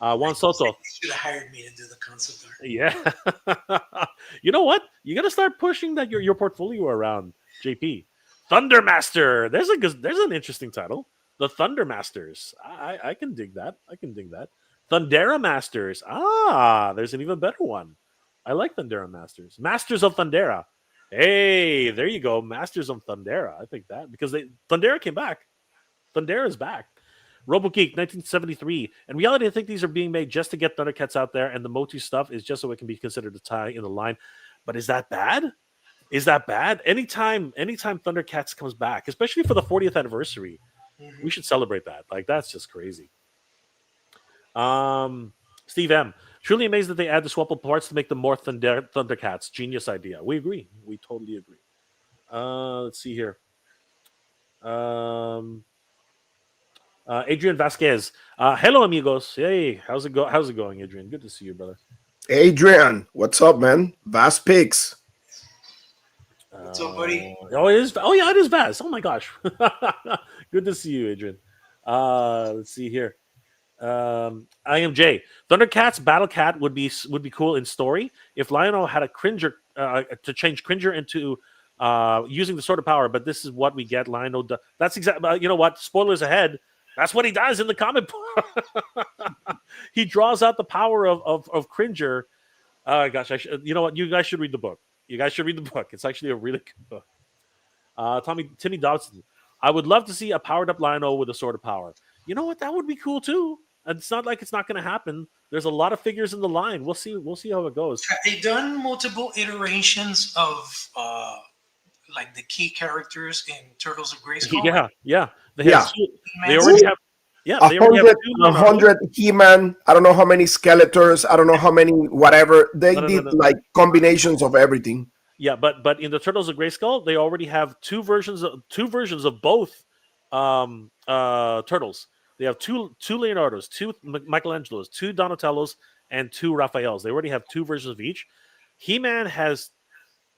Juan Soto. You should have hired me to do the concept art. Yeah. You know what? You got to start pushing that your portfolio around, JP. Thundermaster. There's an interesting title. The Thundermasters. I can dig that. Thundera Masters. There's an even better one. I like Thundera Masters. Masters of Thundera. Hey, there you go. Masters of Thundera. I think that because Thundera came back. Thundera is back. RoboGeek 1973. In reality, I think these are being made just to get Thundercats out there, and the MOTU stuff is just so it can be considered a tie in the line. But is that bad? Anytime Thundercats comes back, especially for the 40th anniversary, we should celebrate that. Like, that's just crazy. Steve M. Truly amazed that they add the swappable parts to make them more Thundercats. Genius idea. We agree. We totally agree. Let's see here. Adrian Vasquez. Hello, amigos. Hey, how's it going, Adrian? Good to see you, brother. Adrian, what's up, man? Vas Pigs. What's up, buddy? It is Vaz. Oh my gosh. Good to see you, Adrian. Let's see here. I am Jay. Thundercats Battle Cat would be cool in story if Lionel had a Cringer to change Cringer into using the Sword of Power, but this is what we get. Lionel. That's exactly. You know what? Spoilers ahead. That's what he does in the comic book. He draws out the power of Cringer. Gosh, you know what? You guys should read the book. It's actually a really good book. Timmy Dodson. I would love to see a powered up Lionel with a Sword of Power. You know what? That would be cool too. It's not like it's not going to happen. There's a lot of figures in the line. We'll see how it goes. Have they done multiple iterations of like the key characters in Turtles of Grayskull? Yeah. They already have. Yeah, they already have 100 He-Man. I don't know how many Skeletors. I don't know how many whatever. They did like combinations of everything. Yeah, but in the Turtles of Grayskull, they already have two versions of both turtles. They have two Leonardos, 2 Michelangelos, 2 Donatellos, and 2 Raphaels. They already have 2 versions of each. He-Man has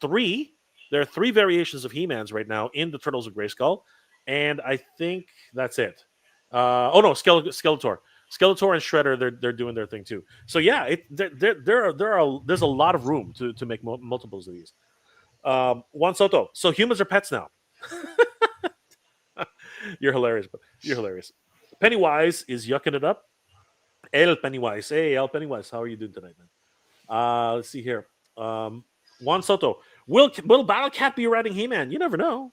3. There are 3 variations of He-Mans right now in the Turtles of Grayskull, and I think that's it. Skeletor and Shredder, they're doing their thing too. So yeah, there's a lot of room to make multiples of these. Juan Soto. So humans are pets now. You're hilarious. Pennywise is yucking it up. El Pennywise. Hey, El Pennywise. How are you doing tonight, man? Let's see here. Juan Soto. Will Battle Cat be riding He-Man? You never know.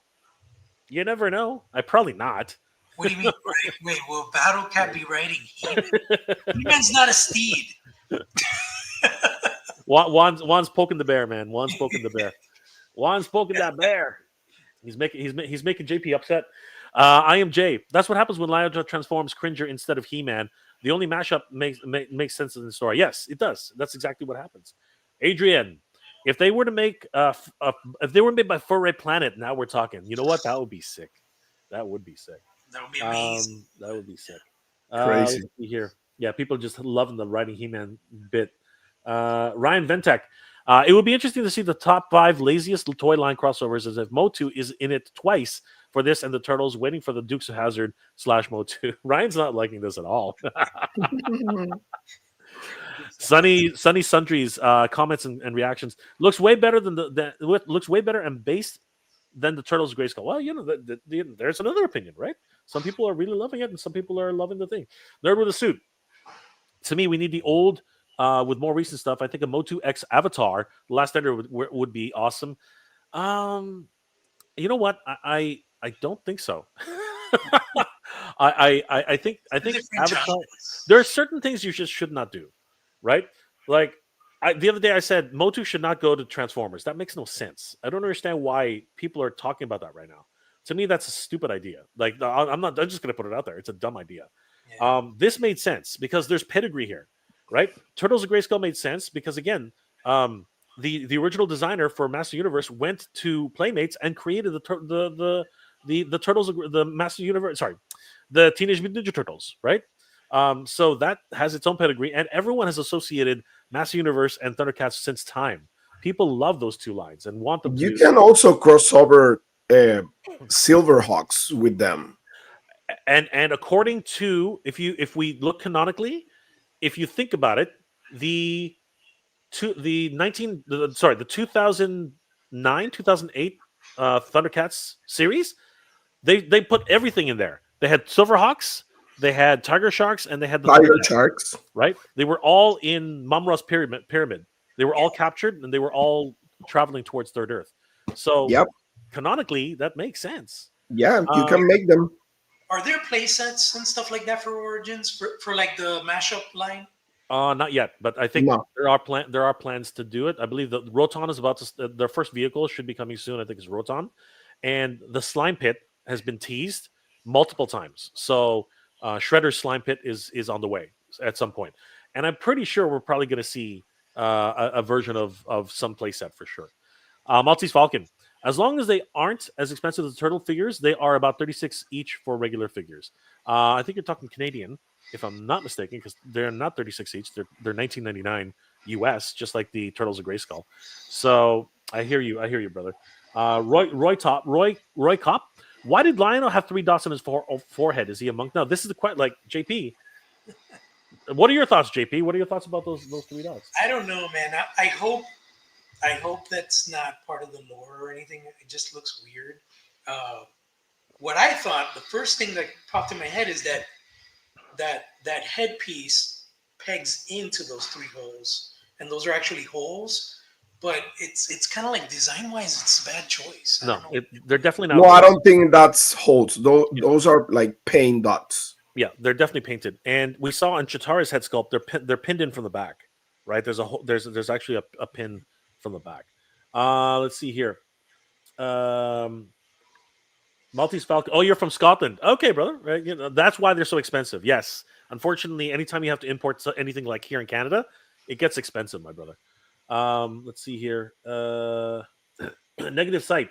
I probably not. What do you mean? Wait, will Battle Cat be riding He-Man? He-Man's not a steed. Juan's poking the bear, man. Juan's poking that bear. He's making JP upset. I am Jay. That's what happens when Lionel transforms Cringer instead of He-Man. The only mashup makes sense in the story. Yes, it does. That's exactly what happens. Adrian, if they were to make if they were made by Furry Planet, now we're talking. You know what? That would be sick. That would be amazing. That would be sick. Crazy. Let's see here. Yeah, people just loving the riding He-Man bit. Ryan Ventek. It would be interesting to see the top 5 laziest toy line crossovers as if MOTU is in it twice for this and the Turtles, waiting for the Dukes of Hazzard / MOTU. Ryan's not liking this at all. Sunny Sundry's comments and reactions looks way better than looks way better and based than the Turtles of Grayskull. Well, there's another opinion, right? Some people are really loving it, and some people are loving the thing. Nerd with a suit. To me, we need the old with more recent stuff. I think a MOTU X Avatar, The Last Ender, would be awesome. You know what? I don't think so. I think Avatar. There are certain things you just should not do, right? Like the other day I said MOTU should not go to Transformers. That makes no sense. I don't understand why people are talking about that right now. To me, that's a stupid idea. Like I'm not. I'm just going to put it out there. It's a dumb idea. Yeah. This made sense because there's pedigree here, right? Turtles of Grayskull made sense because again, the original designer for Master Universe went to Playmates and created the Turtles of the Master Universe. Sorry, the Teenage Mutant Ninja Turtles, right? So that has its own pedigree, and everyone has associated Master Universe and Thundercats since time. People love those two lines and want them. You can also cross over Silverhawks with them. And according to if we look canonically, if you think about it, the 2009 2008 Thundercats series, they put everything in there. They had Silverhawks, they had Tiger Sharks, and they had the Tiger Sharks. Right? They were all in Mamra's pyramid. They were all captured, and they were all traveling towards Third Earth. So Yep. Canonically, that makes sense. Yeah, you can make them. Are there play sets and stuff like that for Origins for like the mashup line? Not yet, but I think there are plans to do it. I believe that Roton is about to their first vehicle should be coming soon. I think it's Roton, and the Slime Pit has been teased multiple times. So Shredder's Slime Pit is on the way at some point, and I'm pretty sure we're probably going to see a version of some playset for sure. Maltese Falcon. As long as they aren't as expensive as the turtle figures, they are about 36 each for regular figures. I think you're talking Canadian, if I'm not mistaken, because they're not 36 each. They're 19.99 US, just like the Turtles of Grayskull. So I hear you, brother. Roy Cop. Why did Lionel have 3 dots on his forehead? Is he a monk? No, this is the quite like JP. What are your thoughts, JP? What are your thoughts about those 3 dots? I don't know, man. I hope that's not part of the lore or anything. It just looks weird. What I thought, the first thing that popped in my head is that headpiece pegs into those 3 holes, and those are actually holes. But it's kind of like design-wise, it's a bad choice. No, they're definitely not. No, I don't think that's holes. Those are like paint dots. Yeah, they're definitely painted. And we saw on Chitara's head sculpt, they're pinned in from the back, right? There's actually a pin from the back. Let's see here. Maltese Falcon. Oh, you're from Scotland. Okay, brother. Right? That's why they're so expensive. Yes. Unfortunately, anytime you have to import anything like here in Canada, it gets expensive, my brother. Let's see here. Negative Sight.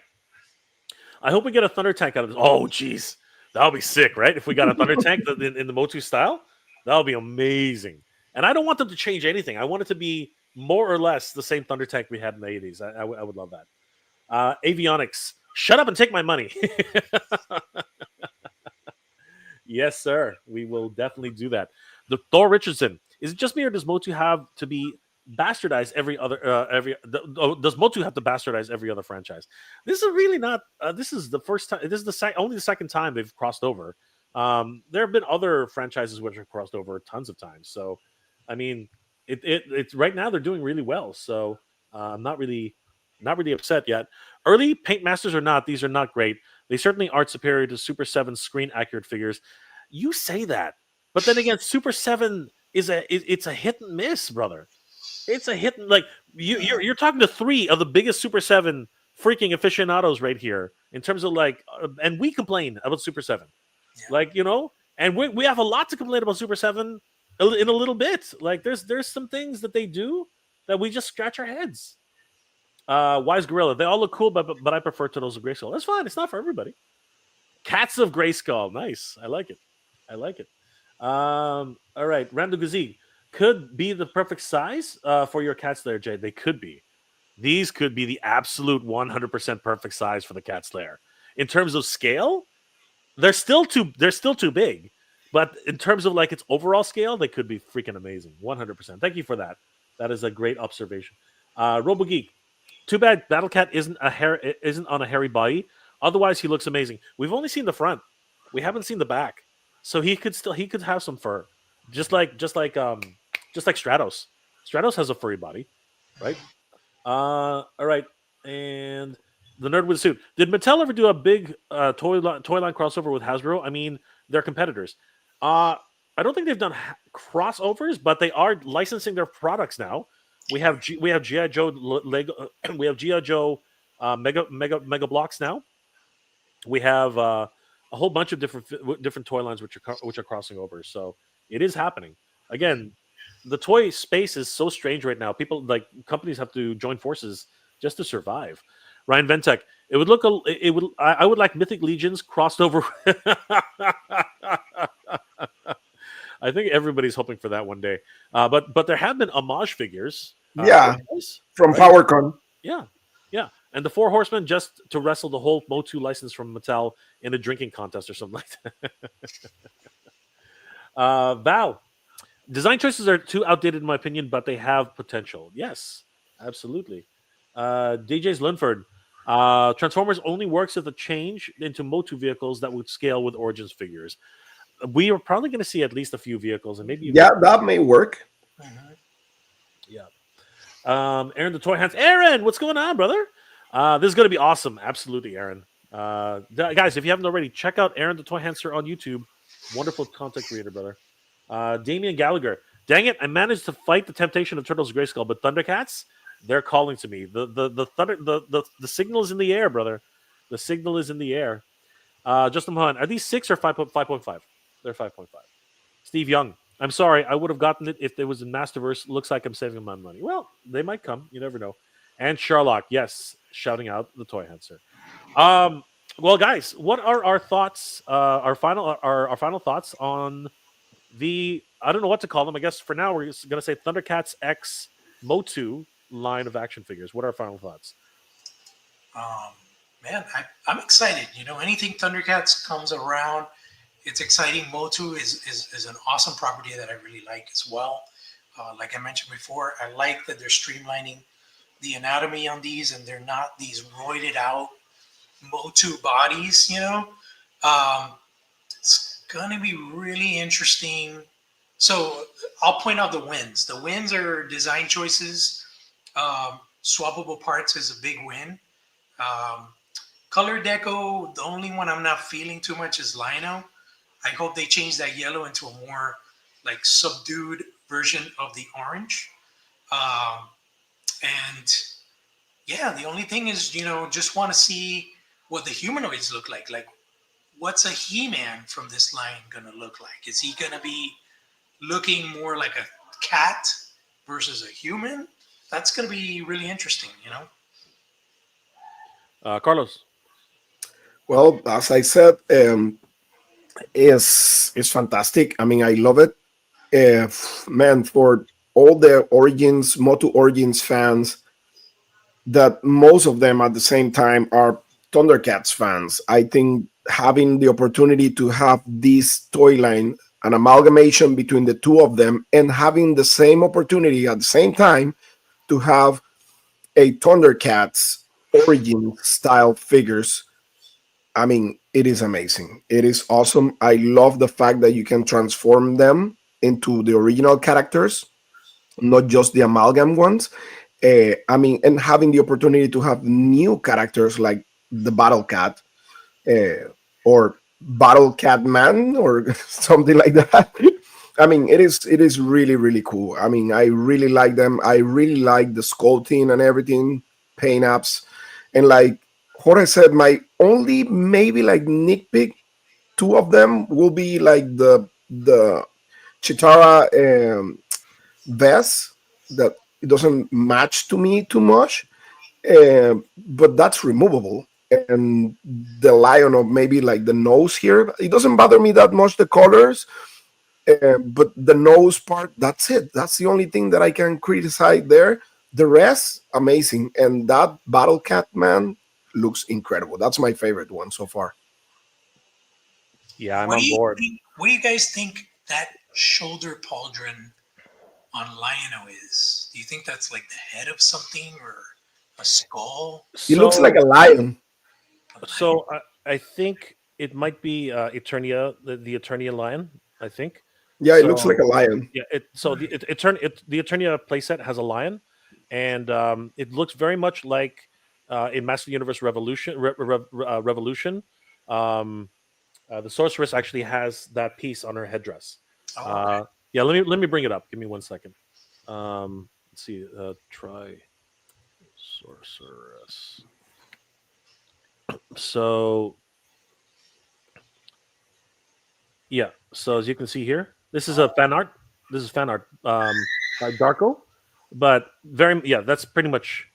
I hope we get a Thunder Tank out of this. Oh, jeez. That'll be sick, right? If we got a Thunder Tank in the MOTU style, that'll be amazing. And I don't want them to change anything. I want it to be more or less the same Thunder Tank we had in the 80s. I would love that. Avionics. Shut up and take my money. Yes, sir. We will definitely do that. The Thor Richardson. Is it just me or does MOTU have to be bastardized every other does MOTU have to bastardize every other franchise? This is really not this is the first time, this is only the second time they've crossed over. There have been other franchises which have crossed over tons of times. So I mean it's right now they're doing really well. So I'm not really upset yet. Early Paint Masters or not, these are not great. They certainly aren't superior to Super 7 screen accurate figures. You say that, but then again, Super 7 it's a hit and miss, brother. It's a hit. Like you're talking to 3 of the biggest Super 7 freaking aficionados right here in terms of like, and we complain about Super 7, like and we have a lot to complain about Super 7 in a little bit. Like there's some things that they do that we just scratch our heads. Wise Gorilla. They all look cool, but I prefer Turtles of Grayskull. That's fine. It's not for everybody. Cats of Grayskull. Nice. I like it. All right. Randall Gazi. Could be the perfect size for your cats there, Jay. They could be. These could be the absolute 100% perfect size for the Cat Slayer. In terms of scale, they're still too big, But in terms of like its overall scale, they could be freaking amazing. 100%. Thank you for that. That is a great observation. RoboGeek. Too bad Battlecat isn't on a hairy body. Otherwise, he looks amazing. We've only seen the front. We haven't seen the back. So he could have some fur, just like Stratos. Stratos has a furry body, right? All right, and the nerd with a suit. Did Mattel ever do a big toy line crossover with Hasbro? I mean, they're competitors. Uh, I don't think they've done crossovers, but they are licensing their products now. We have GI Joe Lego. We have GI Joe Mega Blocks now. We have a whole bunch of different toy lines which are crossing over. So it is happening again. The toy space is so strange right now. People like companies have to join forces just to survive. Ryan Ventek, it would look it would I would like Mythic Legions crossed over. I think everybody's hoping for that one day. But there have been homage figures. Yeah, from right? PowerCon. Yeah, yeah. And the Four Horsemen just to wrestle the whole MOTU license from Mattel in a drinking contest or something like that. Val, design choices are too outdated in my opinion, but they have potential. Yes, absolutely. DJ's Linford. Transformers only works if the change into MOTU vehicles that would scale with Origins figures. We are probably going to see at least a few vehicles, and maybe Yeah, that may work. yeah. Aaron the Toy Hands. Aaron, what's going on, brother? This is going to be awesome. Absolutely, Aaron. Guys, if you haven't already, check out Aaron the Toy Hamster on YouTube. Wonderful content creator, brother. Damian Gallagher. Dang it, I managed to fight the temptation of Turtles Grayskull, but Thundercats, they're calling to me. The signal is in the air, brother. The signal is in the air. Justin Hunt, are these 6 or 5.5? They're 5.5. Steve Young. I'm sorry, I would have gotten it if it was in Masterverse. Looks like I'm saving my money. Well, they might come. You never know. And Sherlock, yes, shouting out the Toy Answer. Well, guys, what are our thoughts? Our final thoughts on the I don't know what to call them. I guess for now we're going to say Thundercats X MOTU line of action figures. What are our final thoughts? Man, I'm excited. You know, anything Thundercats comes around, it's exciting. MOTU is an awesome property that I really like as well. Like I mentioned before, I like that they're streamlining the anatomy on these, and they're not these roided out MOTU bodies. You know, it's gonna be really interesting. So I'll point out the wins. The wins are design choices. Swappable parts is a big win. Color deco, the only one I'm not feeling too much is Lino. I hope they change that yellow into a more like subdued version of the orange. And yeah, the only thing is, you know, just want to see what the humanoids look like. Like, what's a He-Man from this line going to look like? Is he going to be looking more like a cat versus a human? That's going to be really interesting, you know? Carlos. Well, as I said, is fantastic. I mean, I love it. Man, for all the Origins, MOTU Origins fans, that most of them at the same time are Thundercats fans. I think having the opportunity to have this toy line, an amalgamation between the two of them, and having the same opportunity at the same time to have a Thundercats Origin style figures. I mean, it is amazing. It is awesome. I love the fact that you can transform them into the original characters, not just the amalgam ones. I mean, and having the opportunity to have new characters like the Battle Cat or Battle Cat Man or something like that. I mean, it is really, really cool. I mean, I really like them. I really like the sculpting and everything, paint apps. And like Jorge said, my only maybe like nitpick, two of them will be like the Chitara vest that it doesn't match to me too much, but that's removable. And the lion of maybe like the nose here, it doesn't bother me that much, the colors, but the nose part, that's it. That's the only thing that I can criticize there. The rest, amazing. And that Battle Cat Man looks incredible. That's my favorite one so far. Yeah, I'm What do on you board. think, what do you guys think that shoulder pauldron on Lion-O is? Do you think that's like the head of something or a skull? He looks like So, a lion. A lion? so I think it might be Eternia, the Eternia lion. I think. Yeah, it looks like So a lion. yeah, the Eternia playset has a lion, and it looks very much like in Master Universe Revolution. Um, the sorceress actually has that piece on her headdress. Oh, okay. Yeah, let me bring it up. Give me 1 second. Let's see. Try sorceress. So yeah. So as you can see here, this is a fan art. This is fan art by Darko, but very yeah. That's pretty much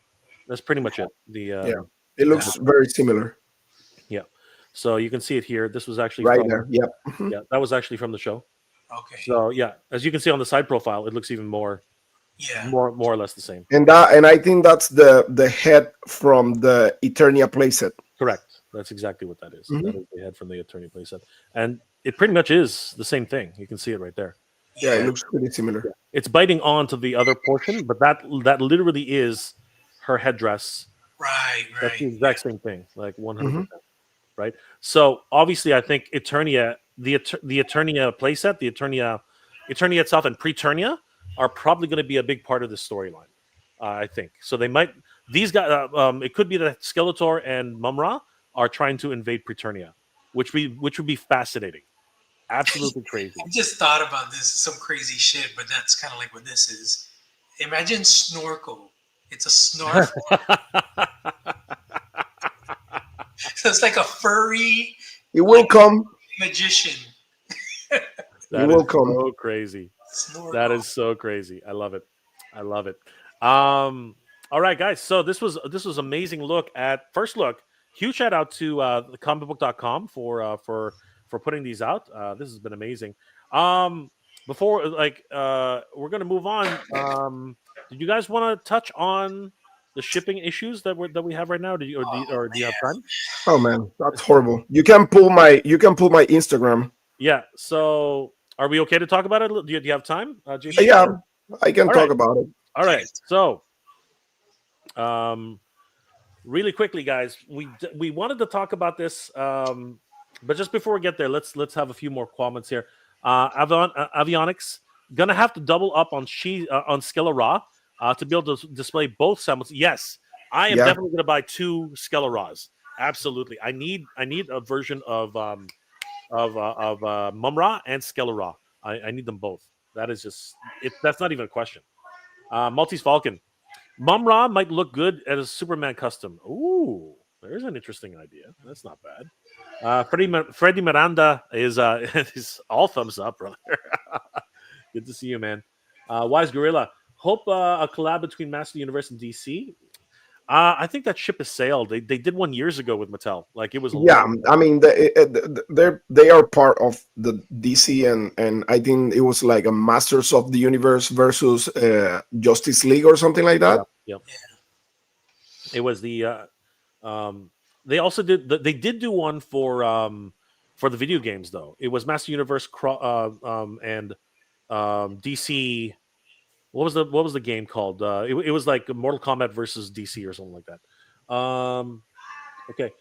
it. The Yeah, it the- looks very similar. yeah. So you can see it here. This was actually Right from there. Yep. yeah. That was actually from the show. Okay. So yeah, as you can see on the side profile, it looks even more Yeah. more or less the same. And I think that's the head from the Eternia playset. Correct. That's exactly what that is. Mhm. That is the head from the attorney playset, and it pretty much is the same thing. You can see it right there. Yeah, it Yeah. looks pretty similar. It's biting onto the other portion, but that literally is her headdress. Right. That's Right. the exact same thing, like 100%. Mhm. Right. So obviously, I think Eternia, the Eternia playset, the Eternia itself, and Preternia are probably going to be a big part of the storyline. I think so. They might these guys. It could be that Skeletor and Mumra are trying to invade Preternia, which would be fascinating. Absolutely crazy. I just thought about this. Some crazy shit, but that's kind of like what this is. Imagine Snorkel. It's a snarf. So it's like a furry It will come. magician. That will is come. so crazy. Snorkel. That is so crazy. I love it. I love it. All right, guys. So this was amazing look at first look. Huge shout out to comicbook.com for putting these out. This has been amazing. Before we're gonna move on. Did you guys want to touch on the shipping issues that we have right now? Do you have time? Oh man, that's horrible. You can pull my Instagram. Yeah. So are we okay to talk about it? Do you have time, Jason? Yeah, I can All talk right. about it. All right. So, really quickly, guys, we wanted to talk about this, but just before we get there, let's have a few more comments here. Avionics gonna have to double up on on Skeletor to be able to display both samples. Yes, I am Yeah. definitely gonna buy 2 Skeletors. Absolutely, I need a version of Mumra and Skeletor. I need them both. That is just that's not even a question. Maltese Falcon. Mumra might look good as a Superman custom. Ooh, there's an interesting idea. That's not bad. Freddie Miranda is is all thumbs up, brother. Good to see you, man. Wise Gorilla. Hope a collab between Master Universe and DC. I think that ship has sailed. They did one years ago with Mattel. Like it was a Yeah, long. I mean they are part of the DC, and I think it was like a Masters of the Universe versus Justice League or something like that. Yep. It was the. They also did. They did do one for the video games though. It was Master Universe and DC. What was the game called? It was like Mortal Kombat versus DC or something like that. Okay.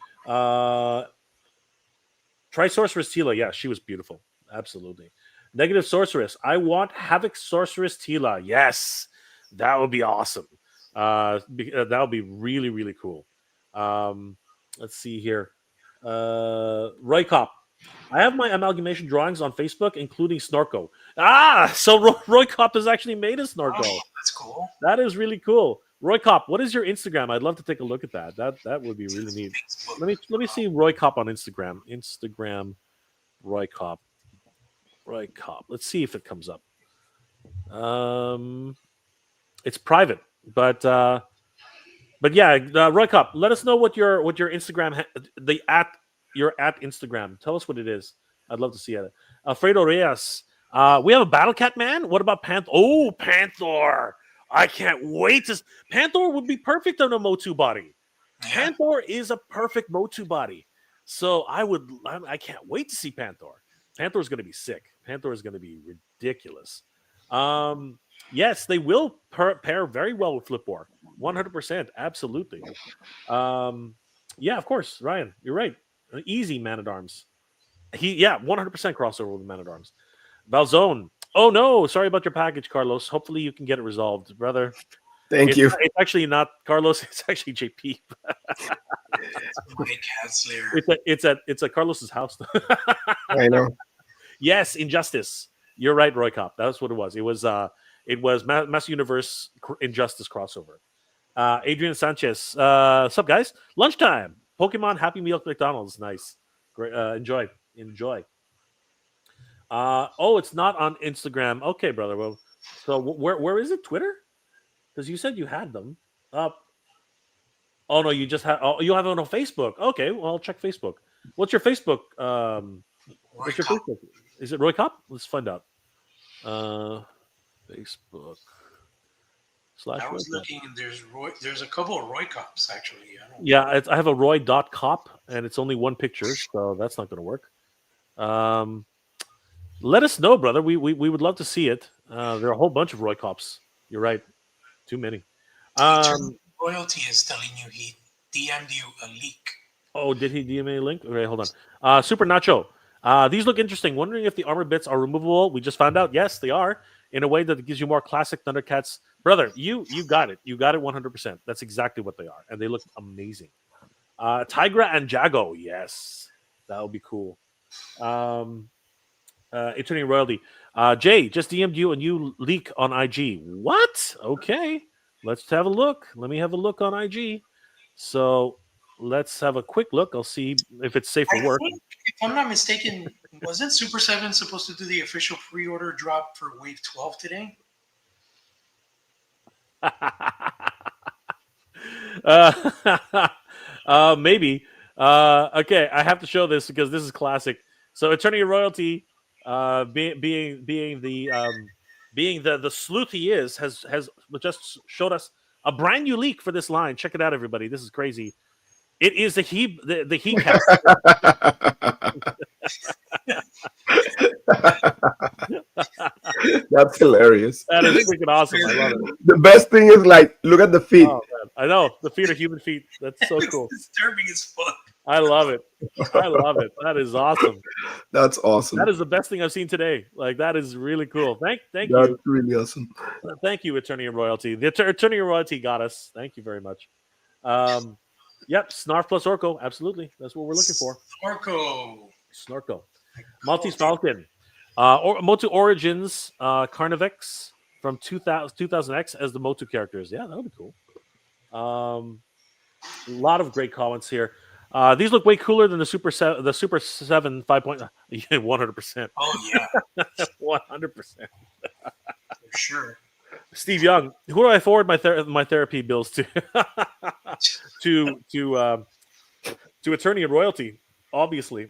Try Sorceress Tila. Yeah, she was beautiful. Absolutely. Negative Sorceress. I want Havoc Sorceress Tila. Yes, that would be awesome. That would be really, really cool. Let's see here. Roy Cop. I have my amalgamation drawings on Facebook, including Snorko. So Roy Cop has actually made a Snorko. Oh, that's cool. That is really cool. Roy Cop, what is your Instagram? I'd love to take a look at that. That would be really neat. Facebook. Let me see Roy Cop on Instagram. Instagram, Roy Cop. Roy Cop. Let's see if it comes up. It's private, but yeah, Roy Cop. Let us know what your Instagram your at Instagram. Tell us what it is. I'd love to see it. Alfredo Reyes. We have a Battle Cat man. What about Panther? Oh, Panther! I can't wait to. Panther would be perfect on a MOTU body. Yeah. Panther is a perfect MOTU body. So I can't wait to see Panther. Panther is going to be sick. Panther is going to be ridiculous. Yes, they will pair very well with Flipboard. 100%. Absolutely. Yeah, of course, Ryan, you're right. An easy Man at Arms. 100% crossover with Man at Arms. Valzone. Oh no, sorry about your package, Carlos. Hopefully you can get it resolved, brother. Thank you. It's actually not Carlos. It's actually JP. My cat's lair. It's at Carlos's house. I know. Yes, Injustice. You're right, Roy Cop. That's what it was. It was Master Universe Injustice crossover. Adrian Sanchez. Sup guys? Lunchtime. Pokemon Happy Meal at McDonald's. Nice. Great. Enjoy. It's not on Instagram. Okay, brother. Well, so where is it? Twitter? Because you said you had them up. Oh no, you just have. Oh, you have it on Facebook. Okay, well, I'll check Facebook. What's your Facebook? What's your Facebook? Is it Roy Cop? Let's find out. Facebook / I was looking, and there's a couple of Roy Cops actually. I have a Roy.cop, and it's only one picture, so that's not going to work. Let us know, brother. We would love to see it. There are a whole bunch of Roy Cops. You're right. Too many. Royalty is telling you he DM'd you a leak. Oh, did he DM a link? Okay, hold on. Super Nacho. These look interesting. Wondering if the armor bits are removable. We just found out. Yes, they are. In a way that gives you more classic Thundercats. Brother, you got it. You got it 100%. That's exactly what they are. And they look amazing. Tigra and Jago. Yes. That would be cool. Eternity Royalty. Jay, just DM'd you a new leak on IG. What? Okay. Let's have a look. Let me have a look on IG. So let's have a quick look. I'll see if it's safe for work. If I'm not mistaken, wasn't Super 7 supposed to do the official pre-order drop for Wave 12 today? Maybe. Okay, I have to show this because this is classic. So Eternity Royalty, being the sleuth he is, has just showed us a brand new leak for this line. Check it out, everybody. This is crazy. It is the he cast. That's hilarious. That is freaking awesome. I love it. The best thing is look at the feet. Oh, I know the feet are human feet. That's so cool. It's disturbing as fuck. I love it. That is awesome. That's awesome. That is the best thing I've seen today. Like that is really cool. Thank That's you. That's really awesome. Thank you, Eternity Royalty. The Eternity Royalty got us. Thank you very much. Yep, Snarf plus Orko. Absolutely. That's what we're looking for. Snorko. Maltese Falcon. MOTU Origins Carnivix from 2000X as the MOTU characters. Yeah, that would be cool. A lot of great comments here. These look way cooler than the Super 7 5.0. 100%. Oh, yeah. 100%. For sure. Steve Young, who do I forward my therapy bills to? to Eternity and Royalty, obviously.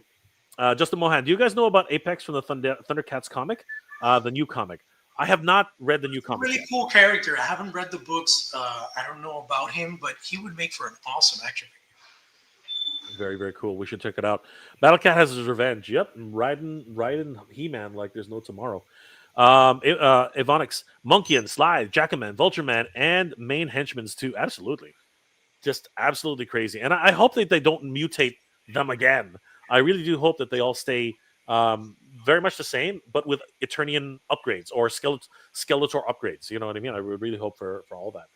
Justin Mohan, do you guys know about Apex from the Thundercats comic? The new comic. I have not read the new comic. Really cool character. I haven't read the books. I don't know about him, but he would make for an awesome action figure. Very, very cool. We should check it out. Battlecat has his revenge. Yep, riding He-Man like there's no tomorrow. Ivonix, Monkian, Slide, Jackaman, Vultureman, and main henchmen's too. Absolutely. Just absolutely crazy. And I hope that they don't mutate them again. I really do hope that they all stay very much the same, but with Eternian upgrades or Skeletor upgrades. You know what I mean? I would really hope for all that.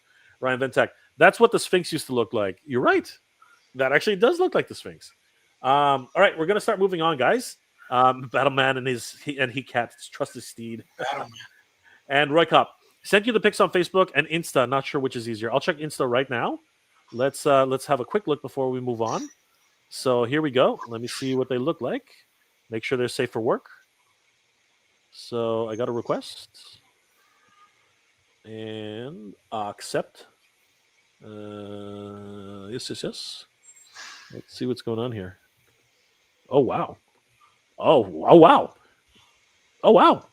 Ryan Ventek, that's what the Sphinx used to look like. You're right. That actually does look like the Sphinx. All right, we're going to start moving on, guys. Battleman and he cat trust his steed. Battleman. And Roy Cop sent you the pics on Facebook and Insta. Not sure which is easier. I'll check Insta right now. Let's have a quick look before we move on. So here we go. Let me see what they look like. Make sure they're safe for work. So I got a request and accept. Yes. Let's see what's going on here. Oh wow. Oh wow. Oh wow.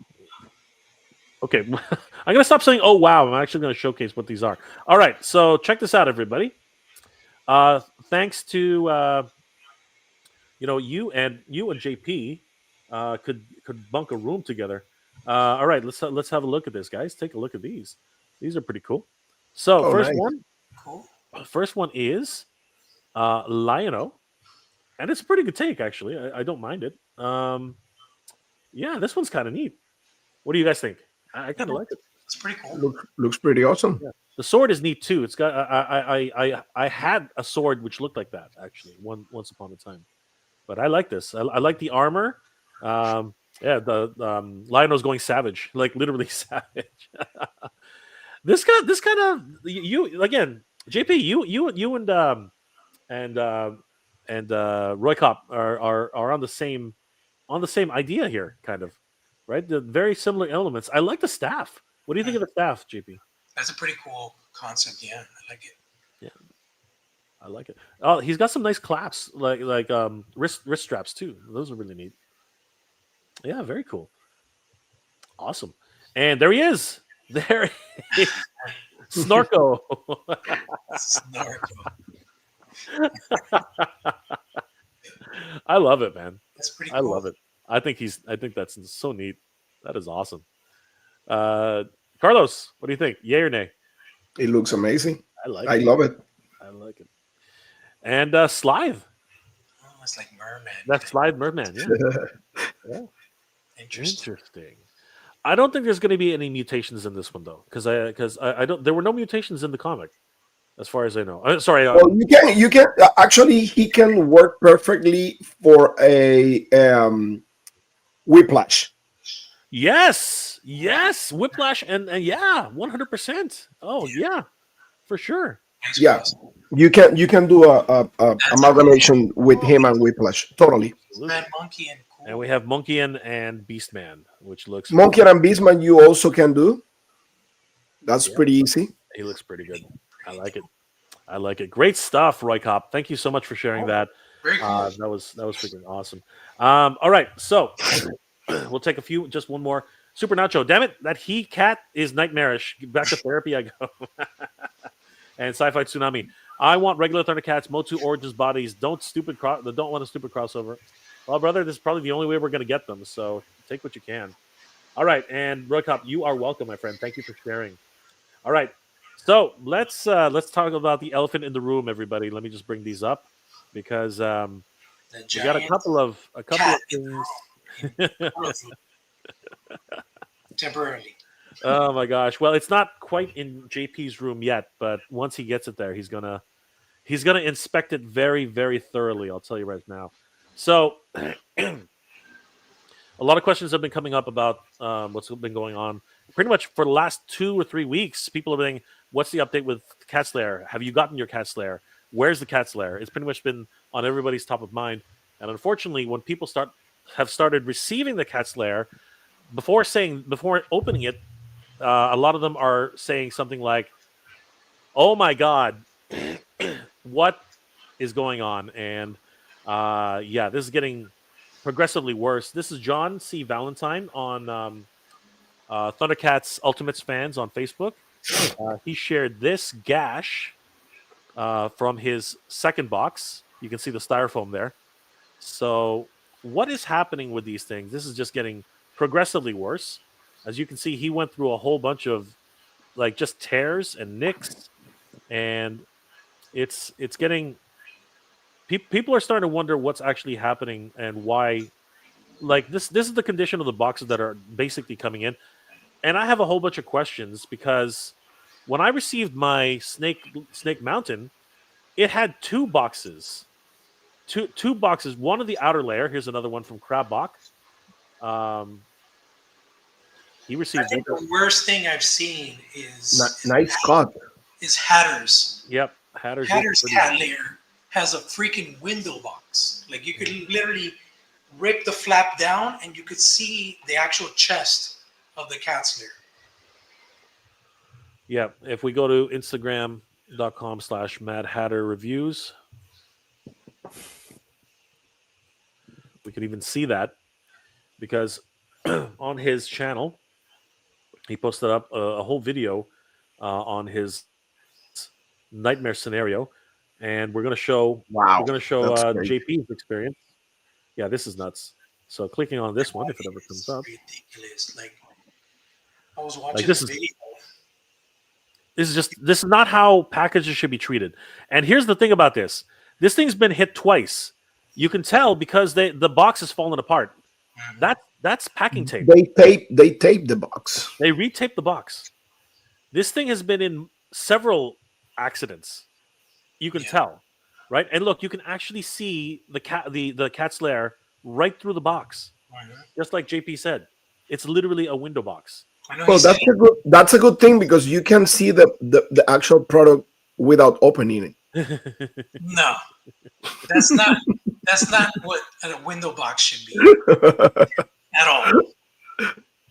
Okay, I'm gonna stop saying "oh wow." I'm actually gonna showcase what these are. All right, so check this out, everybody. Thanks to you and JP could bunk a room together. All right, let's have a look at this, guys. Take a look at these. These are pretty cool. So Oh, nice. Cool. first one is Lionel, and it's a pretty good take actually. I don't mind it. Yeah, this one's kind of neat. What do you guys think? I kind of like it. It's pretty cool. Looks pretty awesome. Yeah. The sword is neat too. It's got I had a sword which looked like that actually once upon a time, but I like this. I like the armor. Yeah, the Lionel's going savage, like literally savage. This kind of you again, JP. You and Roy Cop are on the same idea here, kind of, right? The very similar elements. I like the staff. What do you think of the staff, JP? That's a pretty cool concept. Yeah, I like it. Yeah, I like it. Oh, he's got some nice claps, like wrist straps too. Those are really neat. Yeah, very cool. Awesome. And there he is. There he is. Snorko. Snorkel. I love it, man. That's pretty I cool. love it. I think that's so neat. That is awesome. Uh Carlos, what do you think? Yay or nay? It looks amazing. I I it. love it. I like it. And Slithe. Oh, it's like merman. That's Slithe Merman, yeah. Yeah. Interesting. Interesting. I don't think there's going to be any mutations in this one though, because I don't. There were no mutations in the comic, as far as I know. Sorry. Well, you can actually he can work perfectly for a whiplash. Yes, yes, Whiplash, and yeah, 100%. Oh yeah, for sure. Nice Yeah, cross. you can do a That's amalgamation with him and whiplash. Totally. Absolutely. Mad monkey and cool. And we have Monkian and Beastman, which looks Monkey and Beastman you also can do. That's Yeah. pretty easy. he looks pretty good. I like it. I like it. Great stuff, Roy Cop. Thank you so much for sharing that. Very cool. That was freaking awesome. All right, so we'll take just one more. Super Nacho, damn it, that he cat is nightmarish. Back to therapy I go. And Sci-Fi Tsunami. I want regular Thundercats, MOTU Origins bodies. Don't want a stupid crossover. Well, brother, this is probably the only way we're going to get them. So take what you can. All right, and Roy Cop, you are welcome, my friend. Thank you for sharing. All right, so let's talk about the elephant in the room, everybody. Let me just bring these up because The we got a giant couple of cat in the things. room. Temporarily. Oh my gosh! Well, it's not quite in JP's room yet, but once he gets it there, he's gonna inspect it very, very thoroughly. I'll tell you right now. So, a lot of questions have been coming up about what's been going on. Pretty much for the last 2 or 3 weeks, people have been saying, "What's the update with Cat's Lair? Have you gotten your Cat's Lair? Where's the Cat's Lair?" It's pretty much been on everybody's top of mind. And unfortunately, when people have started receiving the Cat's Lair, before opening it, a lot of them are saying something like, "Oh my God, what is going on?" And yeah, this is getting progressively worse. This is John C. Valentine on Thundercats Ultimates fans on Facebook. He shared this gash from his second box. You can see the styrofoam there. So, what is happening with these things? This is just getting progressively worse. As you can see, he went through a whole bunch of like just tears and nicks, and it's getting. People are starting to wonder what's actually happening and why. Like this is the condition of the boxes that are basically coming in, and I have a whole bunch of questions because when I received my Snake Mountain, it had two boxes. Two boxes. One of the outer layer. Here's another one from Crabbok. He I received. think the worst thing I've seen Nice cut. is Hatter's. Yep, Hatter's Cat Lair has a freaking window box. Like you could literally rip the flap down and you could see the actual chest of the cat's lair. Yeah, if we go to Instagram.com/Mad Hatter Reviews, we can even see that because on his channel, he posted up a whole video on his nightmare scenario, and we're going to show Wow, we're going to show that's great. JP's experience. Yeah, this is nuts. So clicking on this one, if it ever comes It's up, ridiculous. Like I was like watching the video. this is not how packages should be treated. And here's the thing about this: this thing's been hit twice. You can tell because the box is falling apart. Mhm. That's packing tape. They tape the box. They retaped the box. This thing has been in several accidents. You can Yeah. tell, right? And look, you can actually see the cat's lair right through the box, Mhm. just like JP said. It's literally a window box. I know he Well, said that's a good thing because you can see the actual product without opening no. That's not what a window box should be it. at all.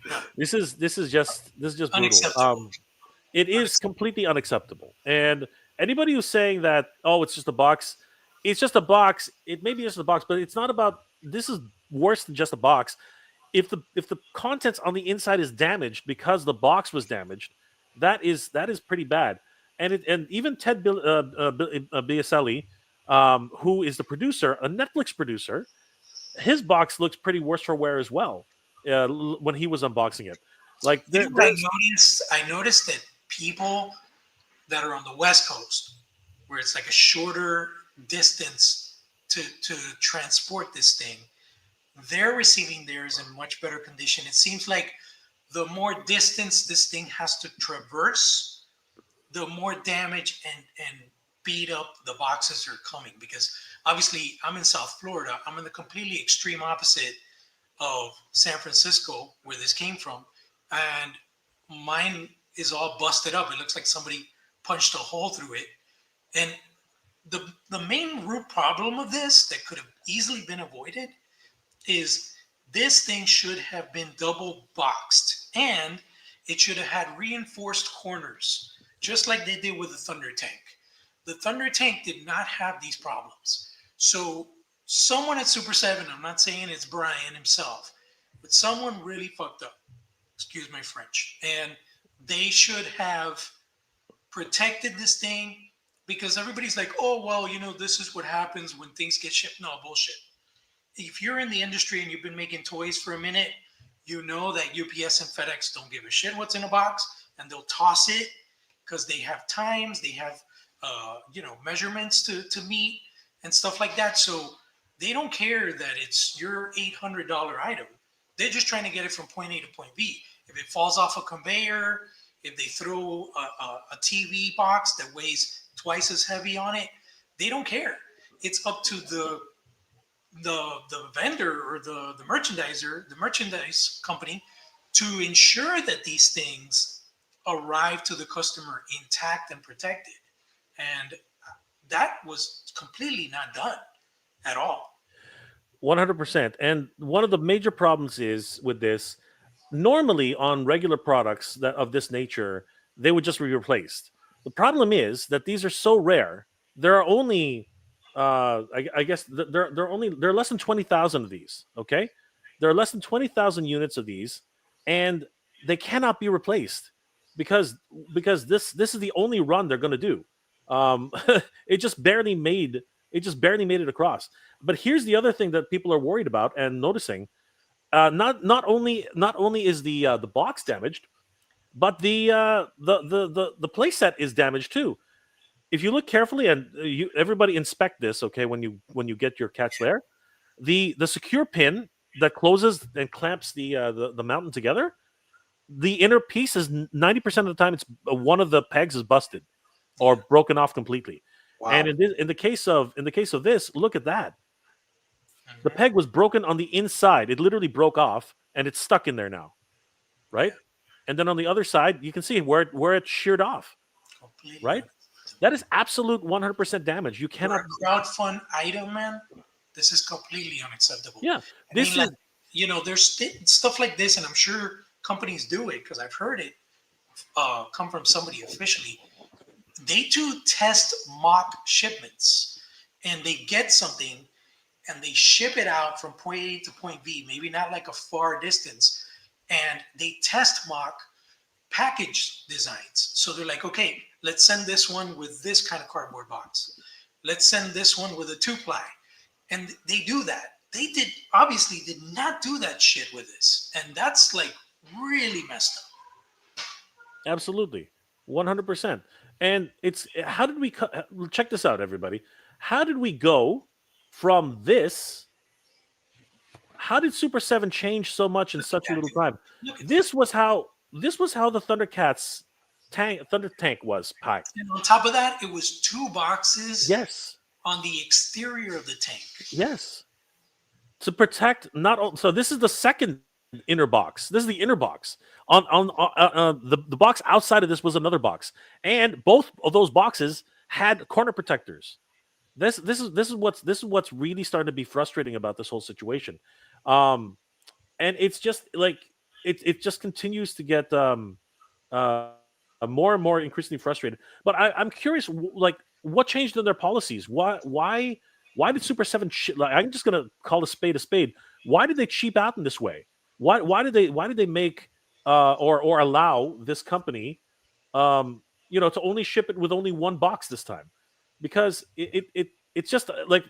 No, This is just brutal. unacceptable. It is Unacceptable. completely unacceptable. And anybody who's saying that, oh, it's just a box, it's just a box. It may be just a box, but it's not about. This is worse than just a box. If the contents on the inside is damaged because the box was damaged, that is pretty bad. And even Ted Biaselli, who is the producer, a Netflix producer, his box looks pretty worse for wear as well. When he was unboxing it, like You know what I there's noticed? I noticed that people that are on the West Coast, where it's like a shorter distance to transport this thing, they're receiving theirs in much better condition. It seems like the more distance this thing has to traverse, the more damage and beat up the boxes are coming. Because obviously, I'm in South Florida. I'm in the completely extreme opposite of San Francisco, where this came from, and mine is all busted up. It looks like somebody punched a hole through it. And the main root problem of this that could have easily been avoided is this thing should have been double boxed and it should have had reinforced corners, just like they did with the Thunder Tank. The Thunder Tank did not have these problems. So, someone at Super 7, I'm not saying it's Brian himself, but someone really fucked up. Excuse my French. And they should have protected this thing because everybody's like, oh, well, this is what happens when things get shipped. No, bullshit. If you're in the industry and you've been making toys for a minute, you know that UPS and FedEx don't give a shit what's in a box, and they'll toss it because they have times, they have measurements to meet and stuff like that. So they don't care that it's your $800 item. They're just trying to get it from point A to point B. If it falls off a conveyor, if they throw a TV box that weighs twice as heavy on it, they don't care. It's up to the vendor or the merchandiser, the merchandise company, to ensure that these things arrive to the customer intact and protected. And that was completely not done at all. 100%. And one of the major problems is with this. Normally, on regular products that of this nature, they would just be replaced. The problem is that these are so rare. There are only, I guess, there are less than 20,000 of these. Okay, there are less than 20,000 units of these, and they cannot be replaced because this is the only run they're going to do. Um, it just barely made it across. But here's the other thing that people are worried about and noticing. Not only is the box damaged, but the playset is damaged too. If you look carefully, and everybody inspect this, okay, when you get your cat's lair, the secure pin that closes and clamps the mountain together, the inner piece is 90% of the time it's one of the pegs is busted or broken off completely. And Wow. in the case of this, look at that. The Mhm. peg was broken on the inside. It literally broke off and it's stuck in there now, right? Yeah, And then on the other side, you can see where it sheared off, completely right? unacceptable. That is absolute 100% damage. You For cannot. a crowdfund item, man, this is completely unacceptable. Yeah, I mean, this like, is there's stuff like this, and I'm sure companies do it because I've heard it come from somebody officially. They do test mock shipments, and they get something and they ship it out from point A to point B, maybe not like a far distance, and they test mock package designs. So they're like, okay, let's send this one with this kind of cardboard box. Let's send this one with a 2-ply. And they do that. they obviously did not do that shit with this, and that's like really messed up. Absolutely, 100%. And it's how did we check this out, everybody? How did we go from this? How did Super 7 change so much in Look at such a that, little dude. time? Look at that. This was how the Thundercats Thunder Tank was packed. And on top of that, it was 2 boxes Yes. on the exterior of the tank. Yes. To protect not all, so this is the second inner box. This is the inner box. The box outside of this was another box, and both of those boxes had corner protectors. This is what's really starting to be frustrating about this whole situation, um, and it's just like it just continues to get more and more increasingly frustrated. But I'm curious, like what changed in their policies? Why did Super Seven? Like, I'm just gonna call a spade a spade. Why did they cheap out in this way? Why did they make or allow this company to only ship it with only one box this time? Because it's just like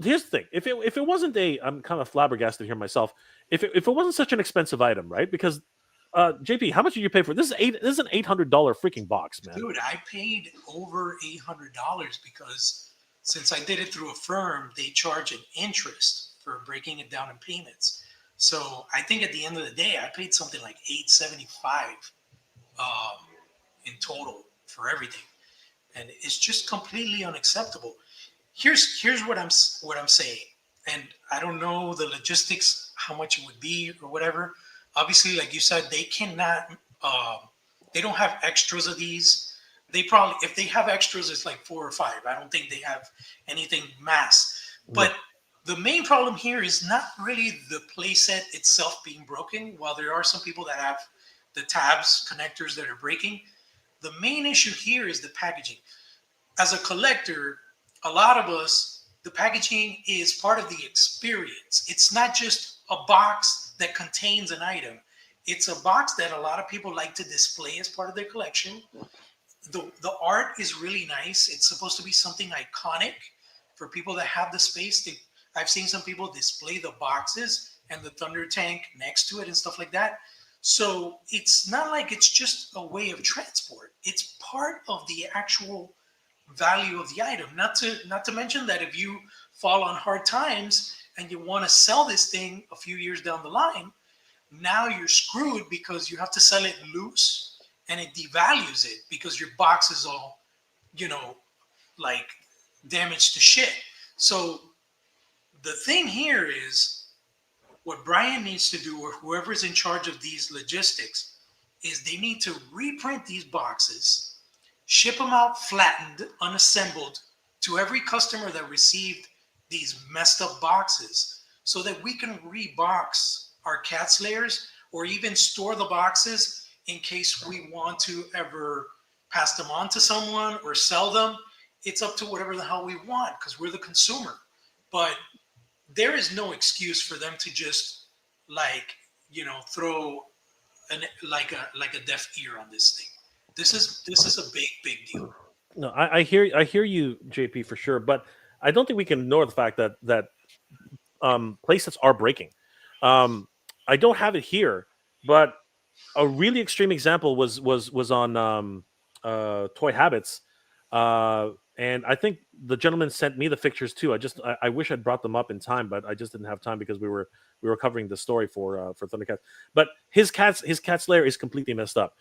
here's the thing. If it wasn't I'm kind of flabbergasted here myself. If it wasn't such an expensive item, right? Because JP, how much did you pay for it? This is an $800 freaking box, man. Dude, I paid over $800 because since I did it through a firm, they charge an interest for breaking it down in payments. So I think at the end of the day, I paid something like $875 in total for everything, and it's just completely unacceptable. Here's what I'm saying, and I don't know the logistics, how much it would be or whatever. Obviously, like you said, they cannot. They don't have extras of these. They probably, if they have extras, it's like 4 or 5. I don't think they have anything mass. But the main problem here is not really the playset itself being broken. While there are some people that have the tabs connectors that are breaking, the main issue here is the packaging. As a collector, a lot of us, the packaging is part of the experience. It's not just a box that contains an item. It's a box that a lot of people like to display as part of their collection. The art is really nice. It's supposed to be something iconic for people that have the space. I've seen some people display the boxes and the Thunder Tank next to it and stuff like that. So it's not like it's just a way of transport. It's part of the actual value of the item. Not to mention that if you fall on hard times and you want to sell this thing a few years down the line, now you're screwed because you have to sell it loose and it devalues it because your box is all, like damaged to shit. So the thing here is what Brian needs to do, or whoever's in charge of these logistics, is they need to reprint these boxes, ship them out flattened, unassembled to every customer that received these messed up boxes so that we can rebox our cat slayers or even store the boxes in case we want to ever pass them on to someone or sell them. It's up to whatever the hell we want because we're the consumer. But there is no excuse for them to just throw a deaf ear on this thing. This is a big deal. No, I hear you, JP, for sure, but I don't think we can ignore the fact that playsets are breaking. I don't have it here, but a really extreme example was on Toy Habits, and I think the gentleman sent me the pictures too. I wish I'd brought them up in time, but I just didn't have time because we were covering the story for Thundercats. But his cat's lair is completely messed up.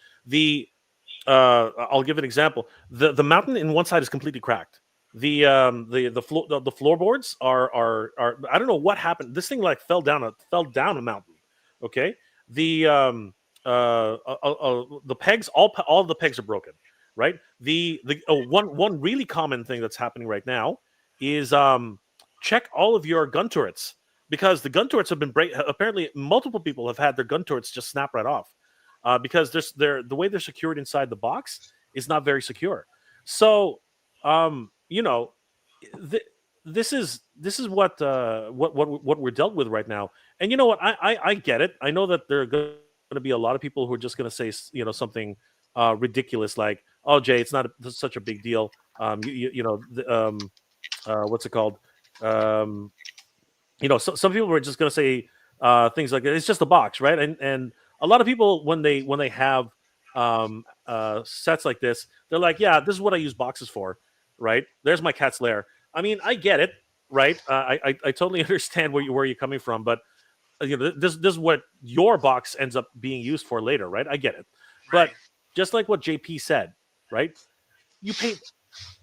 I'll give an example. The mountain in one side is completely cracked. The floorboards are I don't know what happened. This thing like fell down a mountain. Okay, the pegs, all of the pegs are broken. Right. One really common thing that's happening right now is check all of your gun turrets because the gun turrets have been apparently multiple people have had their gun turrets just snap right off. Because the way they're secured inside the box is not very secure. So, this is what we're dealt with right now. And you know what? I get it. I know that there are going to be a lot of people who are just going to say something ridiculous like, "Oh, Jay, it's not such a big deal." What's it called? some people were just going to say things like it's just a box, right? And a lot of people when they have sets like this, they're like, yeah, this is what I use boxes for, right? There's my cat's lair. I mean, I get it, right? I totally understand where you're coming from, but this is what your box ends up being used for later, right? I get it, Right. but just like what JP said, right? You pay,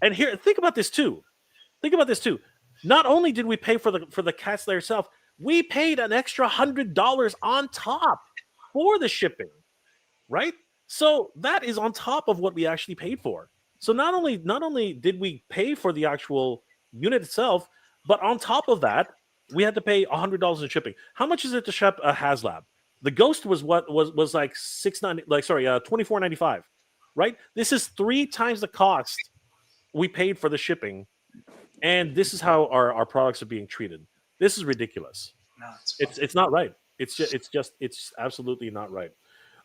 and here, think about this too. Think about this too. Not only did we pay for the cat's lair itself, we paid an extra $100 on top for the shipping, right? So that is on top of what we actually paid for. So not only did we pay for the actual unit itself, but on top of that, we had to pay $100 in shipping. How much is it to ship a HasLab? The Ghost was like 690, like sorry, 24.95, right? This is 3 times the cost we paid for the shipping, and this is how our products are being treated. This is ridiculous. No, it's fun. It's not right. It's absolutely not right.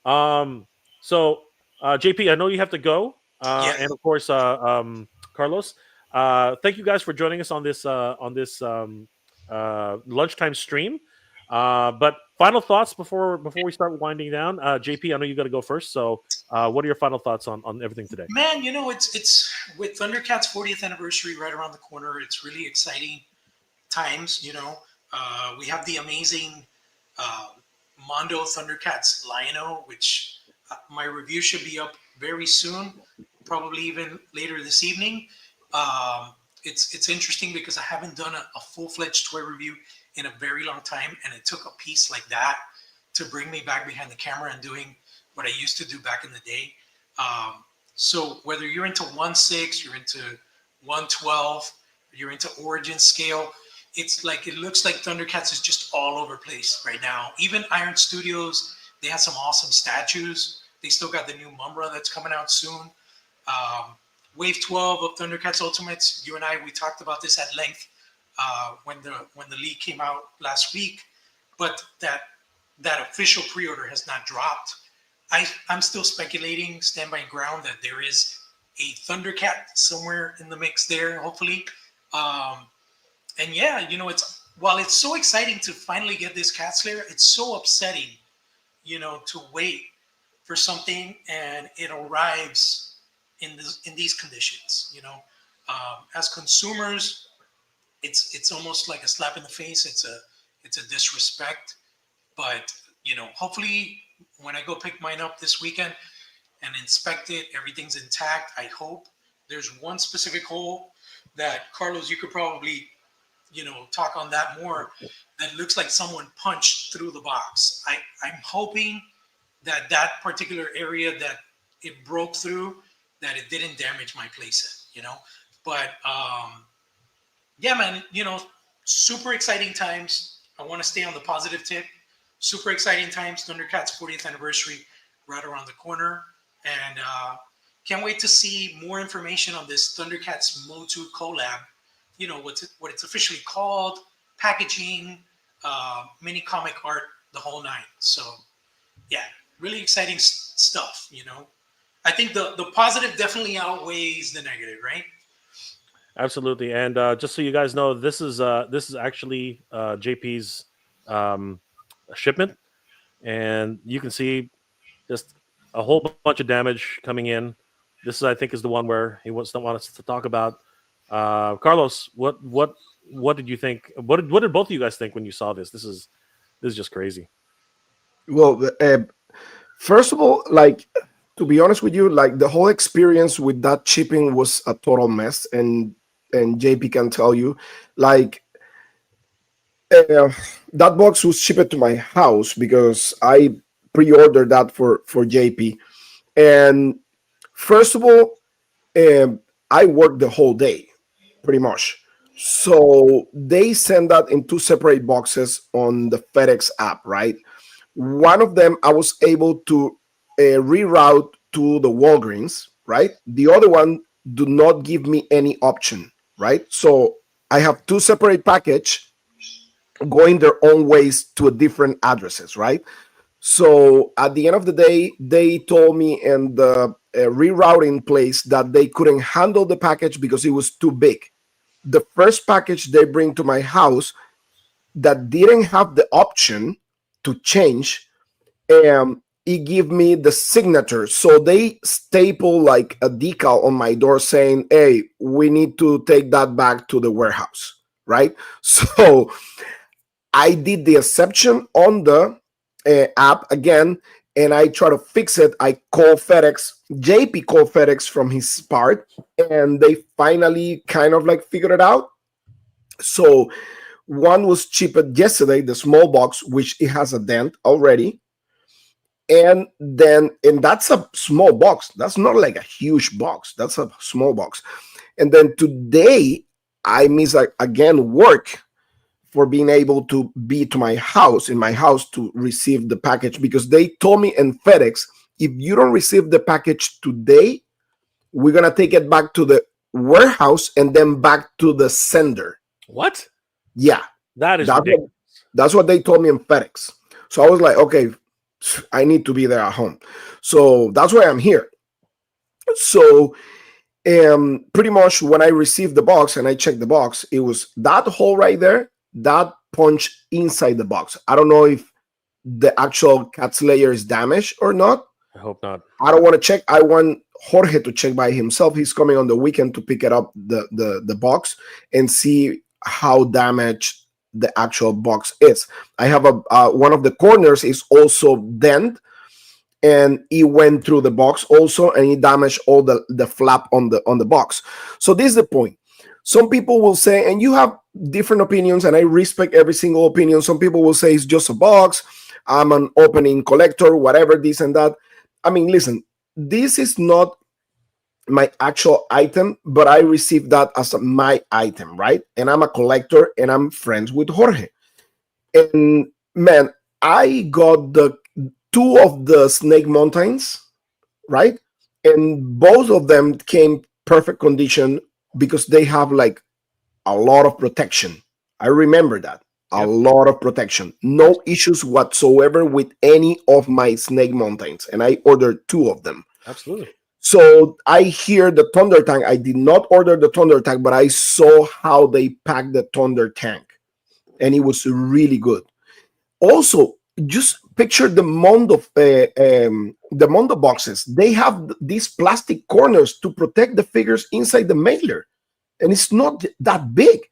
Um, so JP, I know you have to go, Yeah. and of course, Carlos. Thank you guys for joining us on this lunchtime stream. But final thoughts before we start winding down. JP, I know you got to go first. So, what are your final thoughts on everything today? Man, it's with Thundercats 40th anniversary right around the corner. It's really exciting times. We have the amazing uh, Mondo Thundercats Lion-O, which my review should be up very soon, probably even later this evening. Um, it's interesting because I haven't done a full-fledged toy review in a very long time, and it took a piece like that to bring me back behind the camera and doing what I used to do back in the day. Um, so whether you're into 1/6, you're into 1/12, you're into Origin scale, it looks like Thundercats is just all over place right now. Even Iron Studios, they have some awesome statues. They still got the new Mumbra that's coming out soon. Um, Wave 12 of Thundercats Ultimates. You and I, we talked about this at length when the leak came out last week. But that official pre-order has not dropped. I'm still speculating, stand by ground, that there is a Thundercat somewhere in the mix there, hopefully. Um, and yeah, it's while it's so exciting to finally get this cat slayer, it's so upsetting, to wait for something and it arrives in these conditions. As consumers, it's almost like a slap in the face. It's a disrespect. But hopefully, when I go pick mine up this weekend and inspect it, everything's intact. I hope there's one specific hole that Carlos, you could probably talk on that more. That looks like someone punched through the box. I'm hoping that particular area that it broke through, that it didn't damage my playset. But yeah, man, super exciting times. I want to stay on the positive tip. Super exciting times. Thundercats 40th anniversary right around the corner, and can't wait to see more information on this Thundercats MOTU collab. What it's officially called, packaging, mini comic art, the whole nine. So yeah, really exciting stuff. I think the positive definitely outweighs the negative, right? Absolutely. And just so you guys know, this is actually JP's shipment, and you can see just a whole bunch of damage coming in. This I think is the one where he wants to want us to talk about. Carlos, what did you think? What did both of you guys think when you saw this? This is just crazy. Well, first of all, like, to be honest with you, like, the whole experience with that shipping was a total mess, and JP can tell you, like, that box was shipped to my house because I pre-ordered that for JP. And first of all, I worked the whole day, pretty much. So they send that in two separate boxes on the FedEx app, right? One of them I was able to reroute to the Walgreens, right? The other one do not give me any option, right? So I have two separate package going their own ways to different addresses, right? So at the end of the day, they told me in the rerouting place that they couldn't handle the package because it was too big. The first package they bring to my house that didn't have the option to change, it give me the signature. So they staple like a decal on my door saying, hey, we need to take that back to the warehouse, right? So I did the exception on the app again, and I try to fix it. I call FedEx. JP called FedEx from his part, and they finally kind of like figured it out. So one was shipped yesterday, the small box, which it has a dent already. And that's a small box. That's not like a huge box. That's a small box. And then today I miss like again work for being able to be to my house, in my house, to receive the package, because they told me in FedEx, if you don't receive the package today, we're gonna take it back to the warehouse and then back to the sender. What? Yeah, That is ridiculous. that's what they told me in FedEx. So I was like, okay, I need to be there at home. So that's why I'm here. So pretty much when I received the box and I checked the box, it was that hole right there, that punch inside the box. I don't know if the actual cat's layer is damaged or not. I hope not. I don't want to check. I want Jorge to check by himself. He's coming on the weekend to pick it up, the box, and see how damaged the actual box is. I have a one of the corners is also dent, and it went through the box also, and it damaged all the flap on the box. So this is the point. Some people will say, and you have different opinions, and I respect every single opinion. Some people will say it's just a box. I'm an opening collector, whatever, this and that. I mean, listen, this is not my actual item, but I received that as my item, right? And I'm a collector, and I'm friends with Jorge. And man, I got the two of the snake mountains, right? And both of them came perfect condition because they have like a lot of protection. I remember that. A lot of protection. No issues whatsoever with any of my snake mountains. And I ordered two of them. Absolutely. So I hear the Thunder Tank. I did not order the Thunder Tank, but I saw how they packed the Thunder Tank. And it was really good. Also, just picture the Mondo boxes. They have these plastic corners to protect the figures inside the mailer. And it's not that big.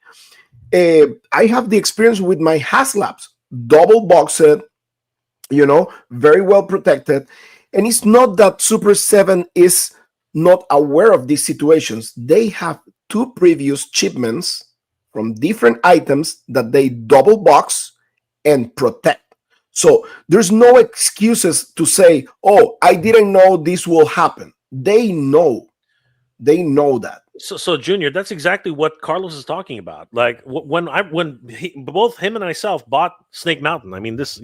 I have the experience with my Haslabs, double boxed, very well protected. And it's not that Super 7 is not aware of these situations. They have two previous shipments from different items that they double box and protect. So there's no excuses to say, oh, I didn't know this will happen. They know that. So Junior, that's exactly what Carlos is talking about. Like when both him and myself bought Snake Mountain. I mean, this,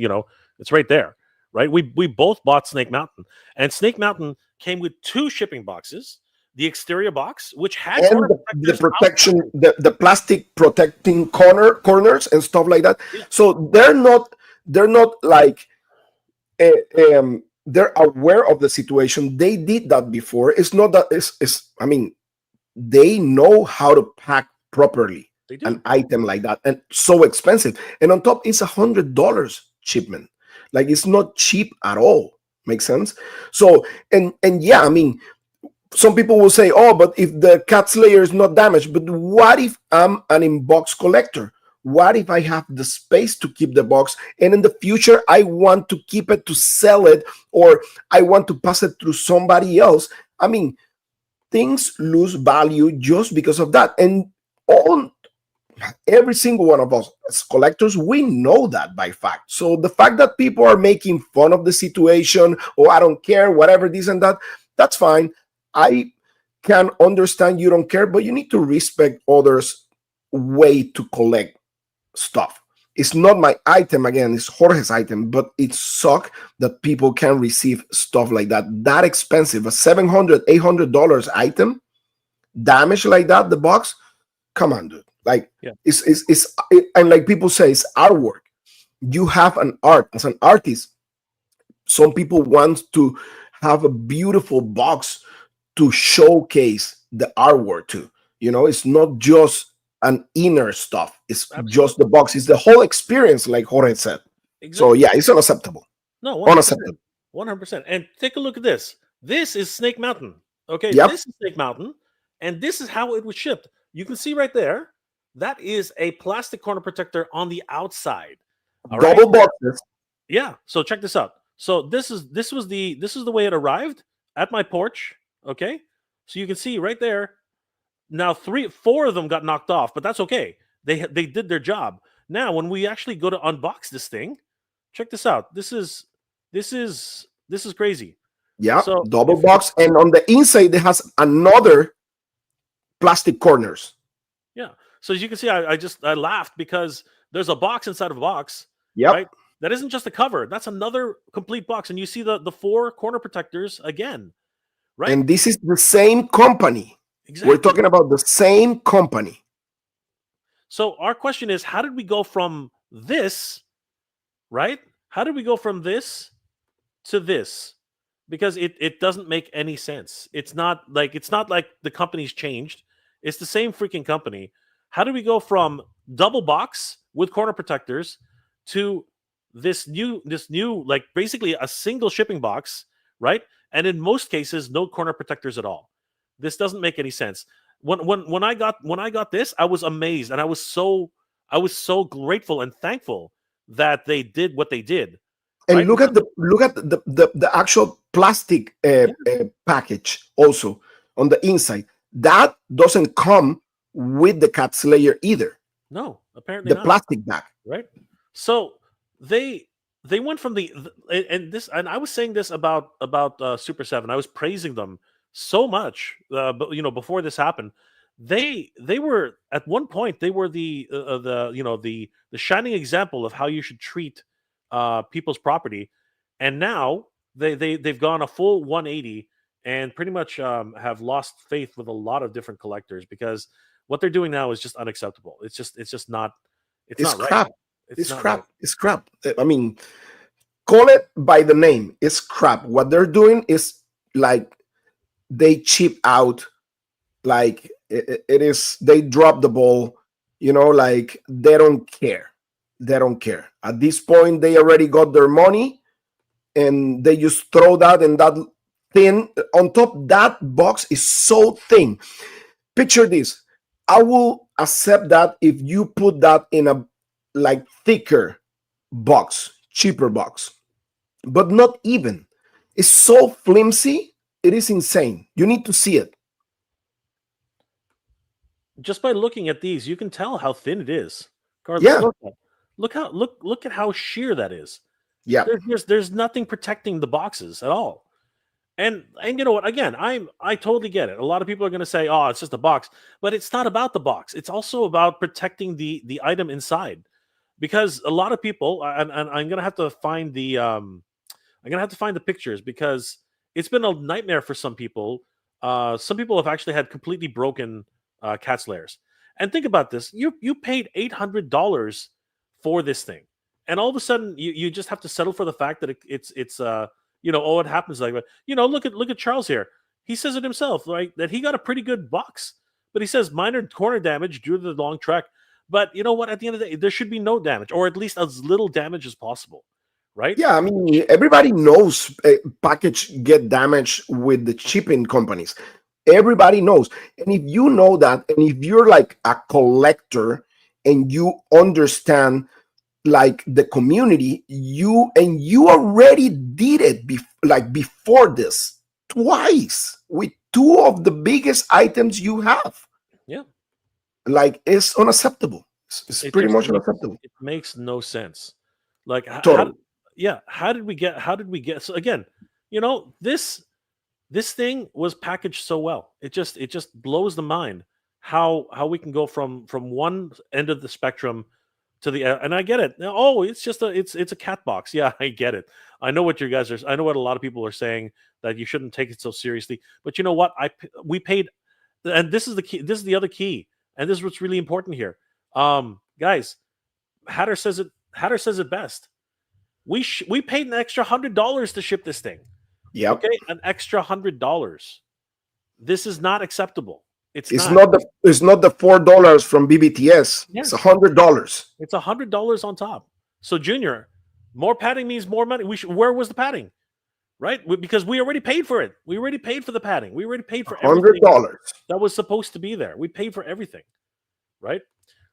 it's right there, right? We both bought Snake Mountain, and Snake Mountain came with two shipping boxes. The exterior box, which had and the protection, the plastic protecting corners and stuff like that. Yeah. So they're not like they're aware of the situation. They did that before. It's not that it's I mean, they know how to pack properly an item like that, and so expensive. And on top, it's $100 shipment. Like, it's not cheap at all. Makes sense? So and yeah, I mean, some people will say, oh, but if the cat's layer is not damaged, but what if I'm an in-box collector? What if I have the space to keep the box, and in the future I want to keep it to sell it, or I want to pass it through somebody else? I mean, things lose value just because of that. And every single one of us as collectors, we know that by fact. So the fact that people are making fun of the situation, or I don't care, whatever, this and that, that's fine. I can understand you don't care, but you need to respect others' way to collect stuff. It's not my item, again, it's Jorge's item, but it sucks that people can receive stuff like that expensive. A $700, $800 item damaged like that, the box. Come on, dude. Like, yeah. And like people say, it's artwork. You have an art. As an artist, some people want to have a beautiful box to showcase the artwork to. It's not just an inner stuff. It's just Absolutely. the box. It's the whole experience, like Jorge said. So Exactly. yeah, it's unacceptable. No, 100%. Unacceptable. 100%. And take a look at this. This is Snake Mountain. Okay, Yep. this is Snake Mountain, and this is how it was shipped. You can see right there, that is a plastic corner protector on the outside. All right. Double boxes. Yeah. So check this out. So this is the way it arrived at my porch. Okay. So you can see right there. Now 4 of them got knocked off, but that's okay. They did their job. Now when we actually go to unbox this thing, check this out. This is crazy. Yeah, So double box, and on the inside it has another plastic corners. yeah. So as you can see, I laughed because there's a box inside of a box. Yep. Right. That isn't just a cover. That's another complete box, and you see the 4 corner protectors again. Right. And this is the same company. Exactly. We're talking about the same company. So our question is, how did we go from this, right? How did we go from this to this? Because it doesn't make any sense. It's not like the company's changed. It's the same freaking company. How do we go from double box with corner protectors to this new like basically a single shipping box, right? And in most cases, no corner protectors at all. This doesn't make any sense. When I got this, I was amazed, and I was so grateful and thankful that they did what they did. And Right? look at the actual plastic package also on the inside. That doesn't come with the cat's layer either. No, apparently The not. plastic bag. Right? So they went from and I was saying this about Super 7. I was praising them so much, but before this happened, they were at one point they were the shining example of how you should treat people's property, and now they've gone a full 180 and pretty much have lost faith with a lot of different collectors because what they're doing now is just unacceptable. It's just not. It's not crap. right. It's not crap. right. It's crap. I mean, call it by the name. It's crap. What they're doing is like they cheap out. Like it is. They drop the ball. Like they don't care. They don't care. At this point, they already got their money, and they just throw that and that thin on top. That box is so thin. Picture this. I will accept that if you put that in a like thicker box, cheaper box, but not even. It's so flimsy. It is insane. You need to see it. Just by looking at these, you can tell how thin it is. Carlos, Yeah. look at how sheer that is. Yeah. There's nothing protecting the boxes at all. And you know what? Again, I totally get it. A lot of people are going to say, "Oh, it's just a box," but it's not about the box. It's also about protecting the item inside, because a lot of people, and I'm going to have to find the pictures because it's been a nightmare for some people. Some people have actually had completely broken cat's lairs. And think about this: you paid $800 for this thing, and all of a sudden you just have to settle for the fact that it's it happens like that. Look at Charles here. He says it himself, right? That he got a pretty good box, but he says minor corner damage due to the long trek. But you know what? At the end of the day, there should be no damage, or at least as little damage as possible, right? Yeah, I mean, everybody knows package get damaged with the shipping companies. Everybody knows. And if you know that, and if you're like a collector and you understand like the community, you already did it before this twice with 2 of the biggest items you have. Yeah. Like it's unacceptable. It's pretty much unacceptable. It makes no sense. Like Totally. how did we get so again, this thing was packaged so well. It just blows the mind how we can go from one end of the spectrum to the and I get it. Oh, it's just it's a cat box. Yeah, I get it. I know what I know what a lot of people are saying, that you shouldn't take it so seriously. But you know what? We paid, and this is the key. This is the other key, and this is what's really important here. Guys, Hatter says it best. We paid an extra $100 to ship this thing. Yeah. Okay, an extra $100. This is not acceptable. It's It's not. not the $4 from BBTS. It's Yes, $100. it's $100 on top. So, Junior, more padding means more money. Where was the padding? Right? Because we already paid for it. We already paid for the padding. We already paid for $100. everything that was supposed to be there. We paid for everything, right?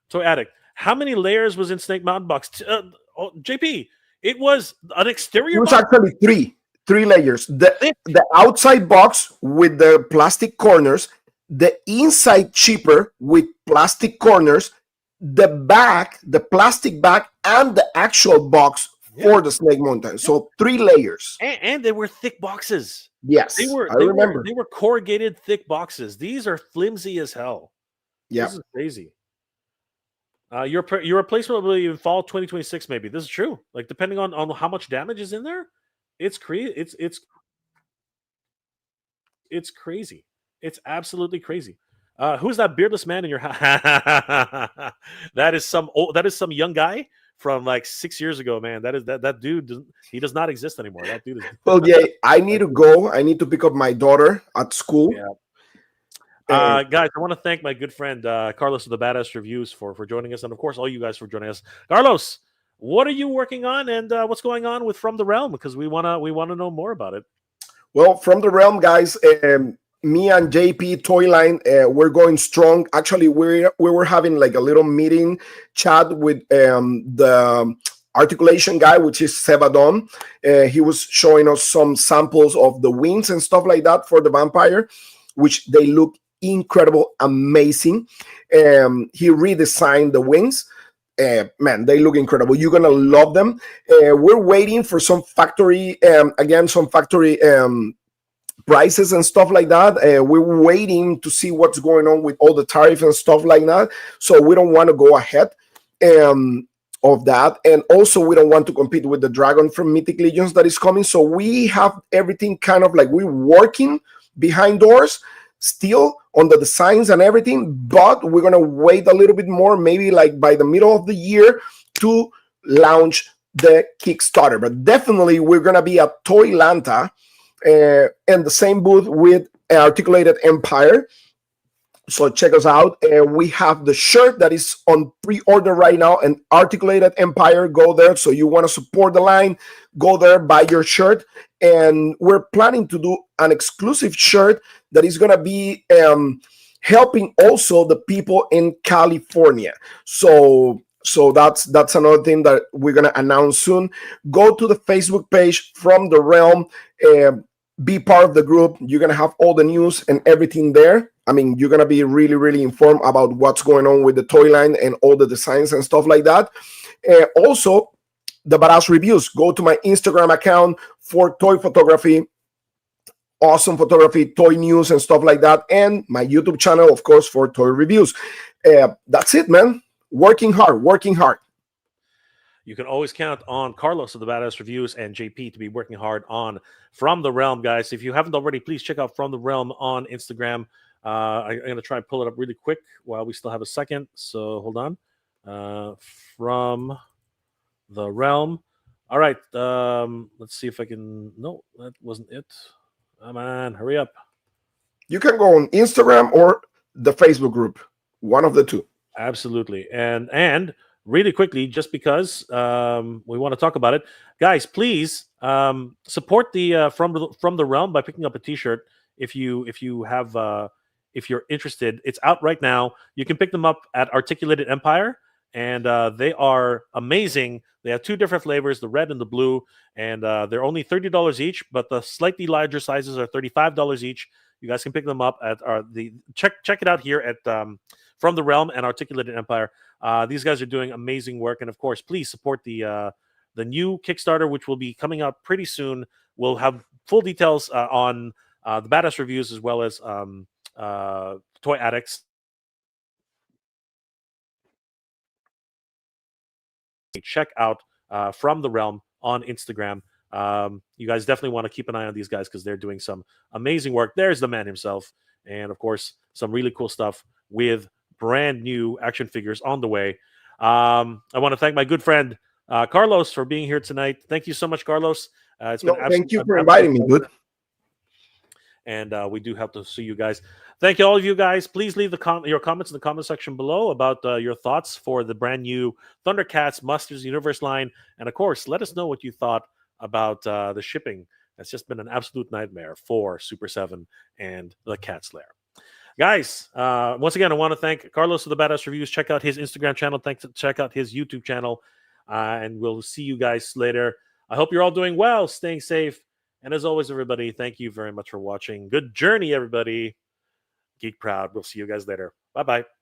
Toy Addict. How many layers was in Snake Mountain box? JP, it was an It exterior was box. actually three layers. Thick. The outside box with the plastic corners, the inside cheaper with plastic corners, the plastic bag, and the actual box for the Snake Mountain. So 3 layers. And they were thick boxes. Yes, I remember. They were corrugated thick boxes. These are flimsy as hell. Yeah. This is crazy. Your replacement will be in fall 2026, maybe. This is true. Like depending on how much damage is in there, it's crazy. It's crazy. It's absolutely crazy. Who's that beardless man in your house? That is some young guy from like 6 years ago, man. That dude. He does not exist anymore. That dude is. Well, yeah, I need to go. I need to pick up my daughter at school. Yeah. Guys, I want to thank my good friend Carlos of the Badass Reviews for joining us, and of course, all you guys for joining us. Carlos, what are you working on, and what's going on with From the Realm? Because we wanna know more about it. Well, From the Realm, guys, me and JP Toyline, we're going strong. Actually, we were having like a little meeting chat with the articulation guy, which is Sebadon. He was showing us some samples of the wings and stuff like that for the vampire, which they look incredible, amazing. He redesigned the wings. Man, they look incredible. You're gonna love them. We're waiting for some factory prices and stuff like that. We're waiting to see what's going on with all the tariff and stuff like that. So we don't want to go ahead of that, and also we don't want to compete with the dragon from Mythic Legions that is coming. So we have everything kind of like we're working behind doors still on the designs and everything, but we're gonna wait a little bit more, maybe like by the middle of the year, to launch the Kickstarter. But definitely we're gonna be at Toylanta in the same booth with Articulated Empire. So check us out. We have the shirt that is on pre-order right now, and Articulated Empire. Go there. So you want to support the line, go there, buy your shirt. And we're planning to do an exclusive shirt that is going to be helping also the people in California. So that's another thing that we're going to announce soon. Go to the Facebook page From the Realm. Be part of the group. You're going to have all the news and everything there. I mean, you're going to be really, really informed about what's going on with the toy line and all the designs and stuff like that. Also, the Badass Reviews. Go to my Instagram account for toy photography, awesome photography, toy news and stuff like that. And my YouTube channel, of course, for toy reviews. That's it, man. Working hard. You can always count on Carlos of the Badass Reviews and JP to be working hard on From the Realm, guys. If you haven't already, please check out From the Realm on Instagram. I'm going to try and pull it up really quick while we still have a second. So hold on. From the Realm. All right. Let's see if I can. No, that wasn't it. Come on, hurry up. You can go on Instagram or the Facebook group. One of the two. Absolutely. And really quickly, just because we want to talk about it, guys, please support the From the Realm by picking up a T-shirt if you're interested. It's out right now. You can pick them up at Articulated Empire, and they are amazing. They have 2 different flavors, the red and the blue, and they're only $30 each, but the slightly larger sizes are $35 each. You guys can pick them up at check it out here at From the Realm and Articulated Empire. These guys are doing amazing work, and of course, please support the new Kickstarter, which will be coming out pretty soon. We'll have full details on the Badass Reviews as well as Toy Addicts. Check out From the Realm on Instagram. You guys definitely want to keep an eye on these guys because they're doing some amazing work. There's the man himself, and of course, some really cool stuff with brand new action figures on the way. I want to thank my good friend Carlos for being here tonight. Thank you so much, Carlos. Thank you for inviting me, dude. and we do hope to see you guys. Thank you, all of you guys. Please leave your comments in the comment section below about your thoughts for the brand new Thundercats Masters Universe line, and of course, let us know what you thought about the shipping. That's just been an absolute nightmare for Super 7 and the Cat Slayer. Guys, once again, I want to thank Carlos of the Badass Reviews. Check out his Instagram channel. Check out his YouTube channel. And we'll see you guys later. I hope you're all doing well, staying safe. And as always, everybody, thank you very much for watching. Good journey, everybody. Geek Proud. We'll see you guys later. Bye-bye.